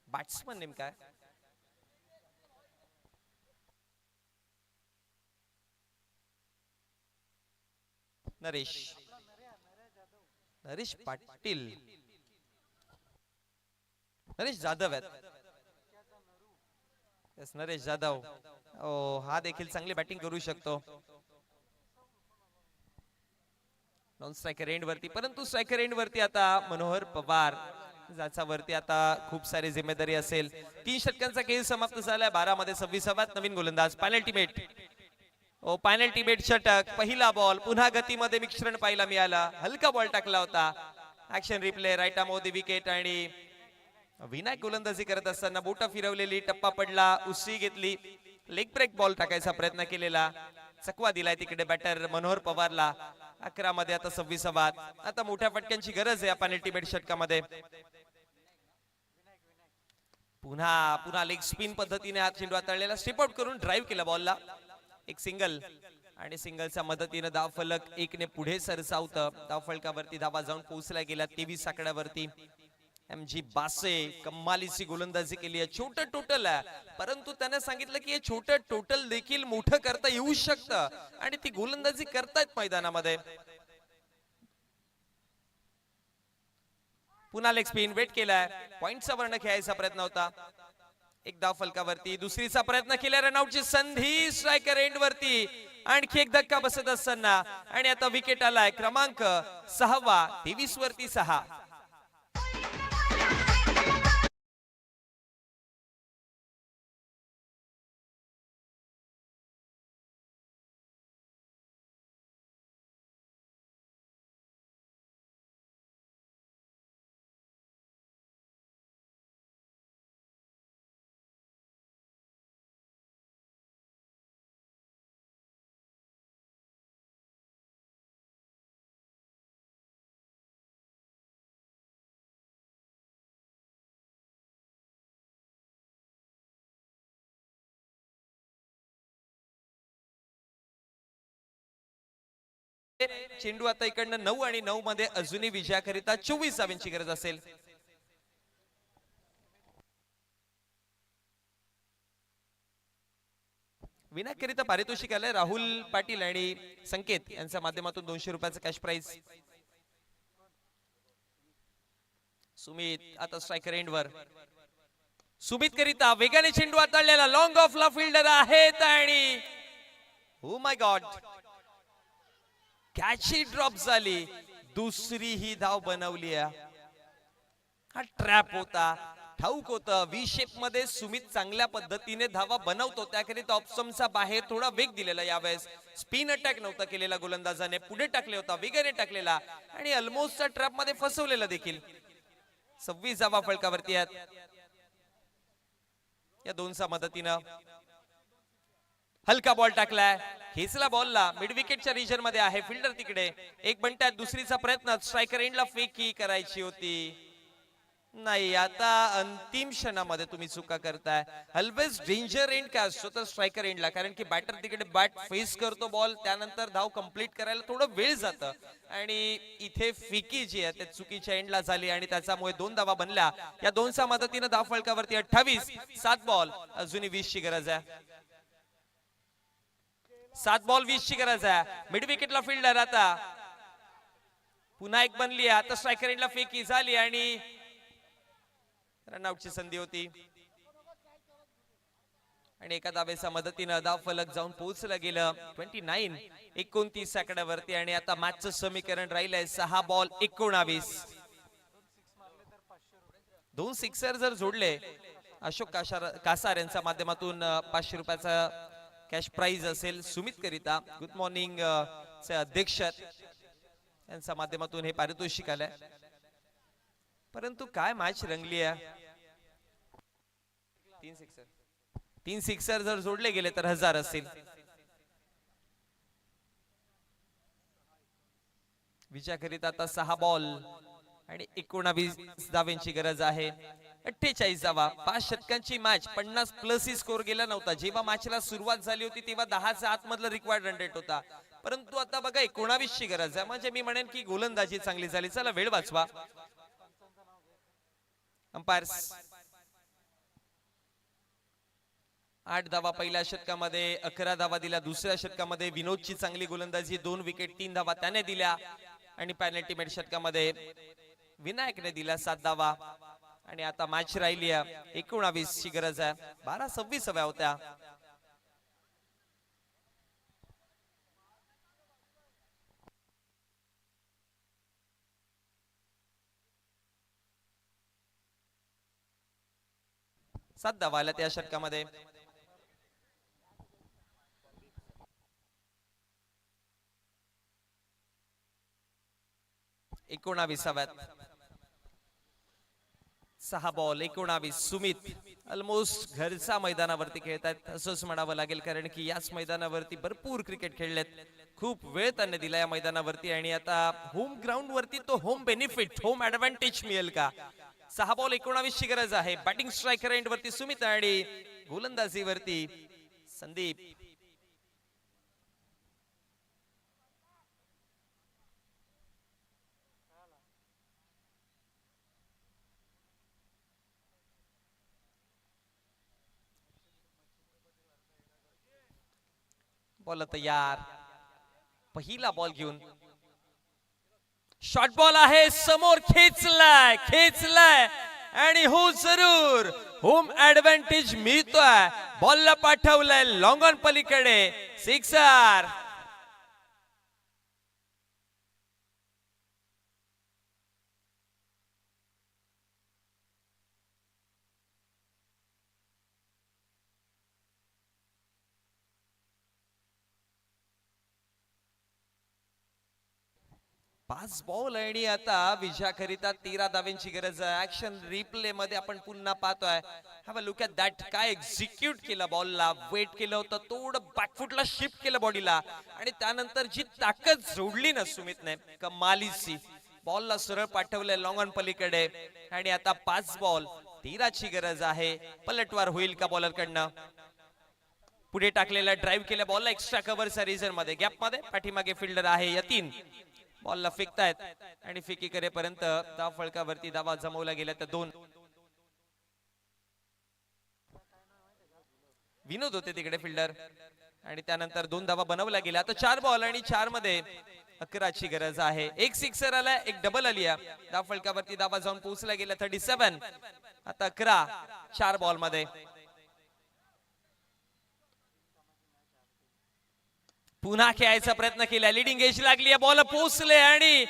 बॅट्समन नेमका नरेश नरेश पाटील नरेश जाधव आहेत. Yes, नरेश जाधव. हा देखील चांगली बॅटिंग करू शकतो. नॉन स्ट्रायकर एंड वरती, परंतु स्ट्रायकर एंड वरती आता मनोहर पवार, ज्याचा वरती आता खूप सारी जिम्मेदारी असेल. 3 षटकांचा खेळ समाप्त झालाय. 12 मध्ये 26 नवीन गोलंदाज पेनल्टी मेट. पेनल्टी मेट षटक. पहिला बॉल पुन्हा गतीमध्ये मिश्रण पाहायला मिळाला. हलका बॉल टाकला होता. Action replay right arm the wicket आणि विनायक गोलंदाजी करत असताना बोटा फिरवलेली, टप्पा पडला, उसळी घेतली, लेग ब्रेक बॉल टाकायचा प्रयत्न केलेला, चकवा दिलाय तिकडे बॅटर मनोहर पवारला. 11 मध्ये आता 26. आता मोठ्या फटक्यांची गरज आहे पेनल्टी मेट षटकामध्ये. पुन्हा लेग स्पिन पद्धतीने हा चेंडू हाताळलेला, स्टेप आउट करून ड्राईव्ह केला बॉलला. एक सिंगल आणि सिंगलच्या मदतीने धाव फलक 1 ने पुढे सरसावतं. धाव फलकावरती धावा जाऊन पोहोचल्या गेल्या 23 आकड्यावरती. MG बासे कमालीची गोलंदाजी केली आहे. छोटं टोटल आहे, परंतु त्याने सांगितलं की हे छोटं टोटल देखील मोठं करता येऊ शकतं आणि ती गोलंदाजी करतायत मैदानामध्ये. पुन्हा लेग स्पिन वेट केलाय. पॉइंटचा वर्ण खेळायचा प्रयत्न होता. एक धाव फलकावरती. दुसरीचा प्रयत्न केला. रनआउटची संधी स्ट्रायकर एंड वरती. आणखी एक धक्का बसत असताना आणि आता विकेट आलाय क्रमांक 6. 23 वरती 6. चेंडू आता इकडनं 9 आणि 9 मध्ये अजूनही विजयाकरिता 24 धावांची गरज असेल. विनायकरिता पारितोषिक आलंय. राहुल पाटील आणि संकेत यांच्या माध्यमातून 200 रुपयाचं कॅश प्राइज. सुमित आता स्ट्रायकर एंड वर. सुमित करिता वेगाने चेंडू हाताळलेला, लॉंग ऑफ ला फिल्डर आहेत आणि oh my God, catchy drop झाली. दुसरी ही धाव बनवली. हा ट्रॅप होता, ठाऊक होतं. व्ही शेप मध्ये सुमित चांगल्या पद्धतीने धावा बनवतो, त्याकरिता ऑप्शनचा बाहेर थोडा वेग दिलेला. यावेळेस स्पिन अटॅक नव्हता केलेला गोलंदाजाने, पुढे टाकले होता, वेगाने टाकलेला आणि ऑलमोस्ट ट्रॅप मध्ये फसवलेला देखील. 26 धावा फलकावरती आहेत. या दोनच्या मदतीनं हलका बॉल टाकलाय. खेचला बॉलला, मिड विकेटच्या रिजन मध्ये आहे फिल्डर तिकडे. एक बनतात. दुसरीचा प्रयत्न स्ट्रायकर एंडला फेकी करायची होती, नाही. आता अंतिम क्षणामध्ये तुम्ही चुका करताय. ऑलवेज डेंजर एंड काय असतो तर स्ट्रायकर एंडला, कारण की बॅटर तिकडे बॅट फेस करतो बॉल, त्यानंतर धाव कंप्लीट करायला थोडं वेळ जातं आणि इथे फेकी जी आहे ते चुकीच्या एंडला झाली आणि त्याच्यामुळे 2 धावा बनल्या. या 2च्या मदतीनं धाव फलकावरती 28. 7 बॉल अजूनही 20 ची गरज आहे. 7 बॉल 20 ची गरज आहे. मिड विकेटला फिल्डर आता पुन्हा एक बनली. आता स्ट्रायकर एंडला फेकी झाली आणि रनआउटची संधी होती आणि एका धावेच्या मदतीनं धाव फलक जाऊन पोहोचलं गेलं 29 आकड्यावरती. आणि आता मॅचचं समीकरण राहिलंय 6 बॉल 19. 2 सिक्सर जर जोडले अशोक कासार यांच्या माध्यमातून 500 रुपयाचा कॅश प्राइज असेल सुमित करिता. गुड मॉर्निंग चे अध्यक्ष यांच्या माध्यमातून हे पारितोषिक आलंय. परंतु काय मॅच रंगली आहे. 3 सिक्सर जर जोडले गेले तर 1000 असेल. विजयाकरिता आता 6 बॉल आणि 19 धावांची गरज आहे. 48 धावा. 5 षटकांची मॅच, 50 प्लस ही स्कोर गेला नव्हता. जेव्हा मॅचला सुरुवात झाली होती तेव्हा 10च्या आतमधला रिक्वायर्ड रन रेट होता, परंतु आता बघा 19 ची गरज आहे. म्हणजे मी म्हणेन की गोलंदाजी चांगली झाली. चला वेळ वाचवा. अंपायर्स 8 धावा पहिल्या षटकामध्ये, 11 धावा दिल्या दुसऱ्या षटकामध्ये. विनोदची चांगली गोलंदाजी, 2 विकेट 3 धावा त्याने दिल्या. आणि पॅनल्टीमेट षटकामध्ये विनायकने दिल्या 7 धावा. आणि आता मॅच राहिली आहे 19 ची गरज आहे, 12-26 हव्या होत्या. सात धावा आल्या त्या षटकामध्ये. एकोणाविसाव्यात 6 बॉल 19. सुमित ऑलमोस्ट घरच्या मैदानावरती खेळतात असंच म्हणावं लागेल, कारण की याच मैदानावरती भरपूर क्रिकेट खेळलेत, खूप वेळ त्यांनी दिला या मैदानावरती. आणि आता होम ग्राउंड वरती तो होम बेनिफिट, होम ऍडव्हान्टेज मिळेल का? 6 बॉल 19 ची गरज आहे. बॅटिंग स्ट्रायकर एंड वरती सुमित आणि गोलंदाजीवरती संदीप. बॉल तयार, पहिला बॉल घेऊन शॉर्ट बॉल आहे समोर, खेचलाय आणि हो जरूर होम ऍडव्हान्टेज मिळतोय. बॉलला पाठवलंय लॉंग ऑन पलीकडे, सिक्सर. पाच बॉल आणि आता विजयाकरिता 13 धावांची गरज आहे. ऍक्शन रिप्ले मध्ये आपण पुन्हा पाहतोय. Have a look at that. काय एक्झिक्यूट केलं बॉलला, वेट केलं होतं, थोडं बॅकफुटला शिफ्ट केलं बॉडीला आणि त्यानंतर जी ताकद जोडली ना सुमितने, कमालीची. बॉलला सरळ पाठवलंय लॉंग ऑन पलीकडे आणि आता 5 बॉल 13 ची गरज आहे. पलटवार होईल का बॉलर कडनं? पुढे टाकलेला ड्राईव्ह केल्या बॉलला एक्स्ट्रा कव्हरच्या रिजन मध्ये, गॅप मध्ये पाठीमागे फिल्डर आहे यतीन. बॉलला फेकतायत आणि फेकी करेपर्यंत धाव फळकावरती धावा जमवल्या गेल्या तर 2. विनोद होते तिकडे फिल्डर आणि त्यानंतर 2 धावा बनवल्या गेल्या. आता 4 बॉल आणि 4 मध्ये 11 ची गरज आहे. एक सिक्सर आला, एक डबल आली आहे. धाव फळकावरती धावा जाऊन पोहोचल्या गेल्या 37. आता 11 4 बॉल मध्ये. पुन्हा खेळायचा प्रयत्न केला, लिडिंग एज लागली, बॉल पोहोचले आणि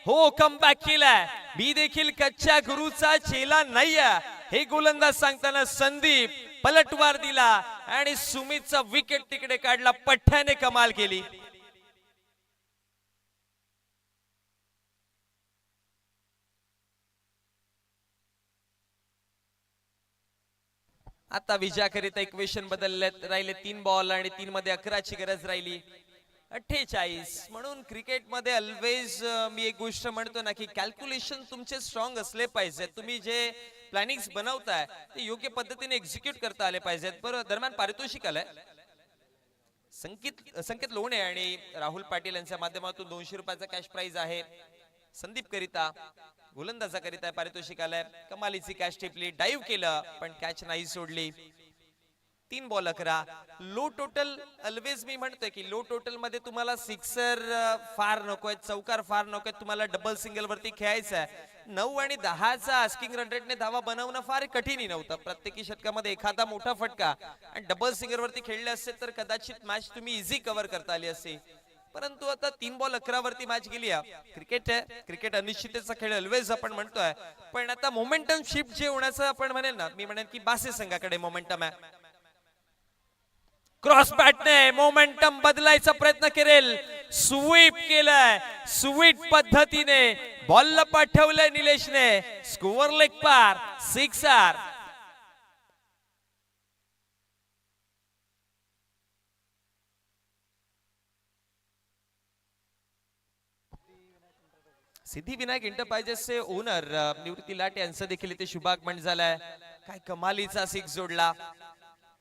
हो कमबॅक केलाय. मी देखील कच्च्या गुरुचा चेला नाहीये हे गोलंदाज सांगताना संदीप पलटवार दिला आणि सुमितचा विकेट तिकडे काढला. पठ्ठ्याने कमाल केली. आता विजयाकरिता इक्वेशन बदलले राहिले. 3 बॉल आणि 3 मध्ये 11 ची गरज राहिली. 48. म्हणून क्रिकेट मध्ये ऑलवेज मी एक गोष्ट म्हणतो ना की कॅल्क्युलेशन तुमचे स्ट्रॉंग असले पाहिजे. तुम्ही जे प्लॅनिंग बनवताय ते योग्य पद्धतीने एक्झिक्यूट करता आले पाहिजेत. बरोबर. दरम्यान पारितोषिक आलंय. संकेत लोणे आणि राहुल पाटील यांच्या माध्यमातून 200 रुपयाचा कॅश प्राइज आहे. संदीप करिता, गोलंदाजाकरिता पारितोषिक आलंय. कमालीची कॅच टिपली, डाईव्ह केलं पण कॅच नाही सोडली. 3 बॉल 11. लो टोटल ऑलवेज मी म्हणतोय की लो टोटल मध्ये तुम्हाला सिक्सर फार नकोय, चौकार फार नकोय, तुम्हाला डबल सिंगल वरती खेळायचं आहे. 9 आणि 10चा आस्किंग रन रेटने धावा बनवणं फार कठीण नव्हतं. प्रत्येकी षटकामध्ये एखादा मोठा फटका आणि डबल सिंगल वरती खेळले असते तर कदाचित मॅच तुम्ही इझी कव्हर करता आली असती. परंतु आता 3 बॉल 11 वरती मॅच गेली. क्रिकेट आहे, क्रिकेट अनिश्चिततेचा खेळ ऑलवेज आपण म्हणतोय, पण आता मोमेंटम शिफ्ट जे होण्याचं आपण म्हणेल ना, मी म्हणेन की बासे संघाकडे मोमेंटम आहे. क्रॉस बॅटने मोमेंटम बदलायचा प्रयत्न करेल. स्वीप केलाय, स्वीट पद्धतीने बॉलला पाठवलंय निलेशने. स्कोअर लेग पार, सिक्सर. सिद्धिविनायक एंटरप्राइजेसचे ओनर निवृत्ती लाट यांचं देखील इथे शुभागमन झालाय. काय कमालीचा सिक्स जोडला.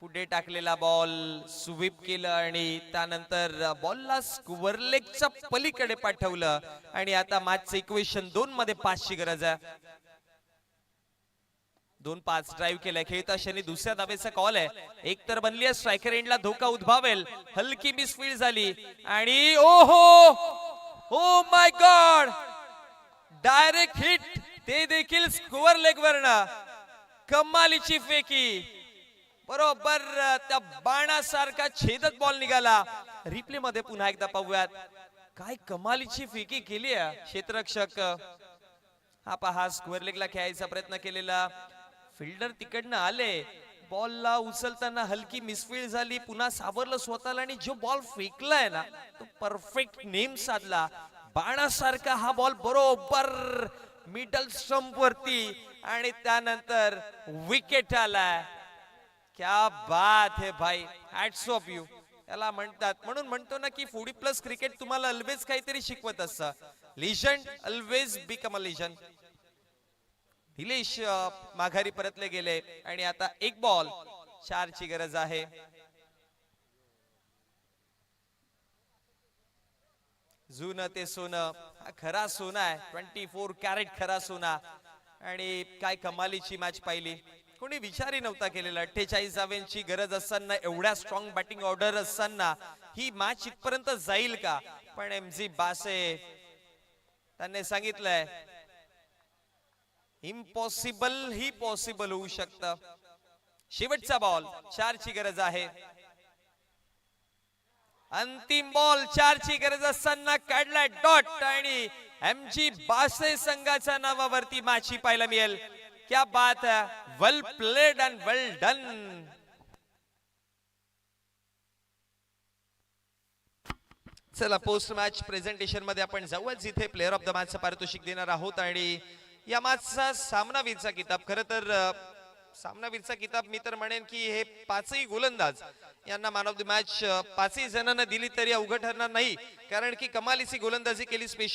पुढे टाकलेला बॉल स्वीप केलं आणि त्यानंतर बॉलला स्क्वेअर लेगच्या पलीकडे पाठवलं आणि आता मॅचचं इक्वेशन 2 मध्ये 5 ची गरज आहे. 2-5 ड्राईव्ह केलाय खेळता क्षणी दुसऱ्या धावेचा कॉल आहे. एक तर बनली आहे स्ट्रायकर एंडला धोका उद्भवेल. हलकी मिसफील्ड झाली आणि ओहो oh my God direct hit, ते देखील स्कोअर लेग वरनं. कमालीची फेकी, बरोबर त्या बाणासारखा छेदत बॉल निघाला. रिप्ले मध्ये पुन्हा एकदा पाहूयात. काय कमालीची फेकी केली आहे क्षेत्ररक्षक. हा पहा स्क्वेअर लेगला खेळायचा प्रयत्न केलेला फिल्डर तिकडनं आले, बॉलला उचलताना हलकी मिसफील्ड झाली, पुन्हा सावरलं स्वतःला आणि जो बॉल फेकलाय ना तो परफेक्ट नेम साधला. बाणासारखा हा बॉल बरोबर मिडल स्टंप वरती आणि त्यानंतर विकेट आलाय. क्या बात है भाई, हॅट्स ऑफ यू याला म्हणतात. म्हणून म्हणतो ना की 40+ क्रिकेट तुम्हाला ऑलवेज काहीतरी शिकवत असतं. Legend always become a legend. Nilesh माघारी परतले गेले आणि आता 1 बॉल 4 ची गरज आहे. जुनं ते सोनं, हा खरा सोना आहे. 24 कॅरेट खरा सोना. आणि काय कमालीची मॅच पाहिली, कोणी विचारही नव्हता केलेला. 48 धावांची गरज असताना, एवढ्या स्ट्रॉंग बॅटिंग ऑर्डर असताना ही मॅच इथपर्यंत जाईल का. पण MG बासे त्यांनी सांगितलंय इम्पॉसिबल ही पॉसिबल होऊ शकतं. शेवटचा बॉल 4 ची गरज आहे. अंतिम बॉल 4 ची गरज असताना काढला डॉट आणि MG बासे संघाच्या नावावरती मॅच पाहायला मिळेल. क्या बात है, वेल प्लेड अँड वेल डन. चला पोस्ट मॅच प्रेझेंटेशन मध्ये आपण जाऊया, जिथे प्लेअर ऑफ द मॅचचं पारितोषिक देणार आहोत. आणि या मॅचचा सामनावीरचा किताब, खरं तर सामनावीरचा किताब मी तर म्हणेन की हे 5ही गोलंदाज यांना मॅन ऑफ द मॅच 5ही जणांना दिली तरी अवघड ठरणार नाही, कारण की कमालीची गोलंदाजी केली स्पेशल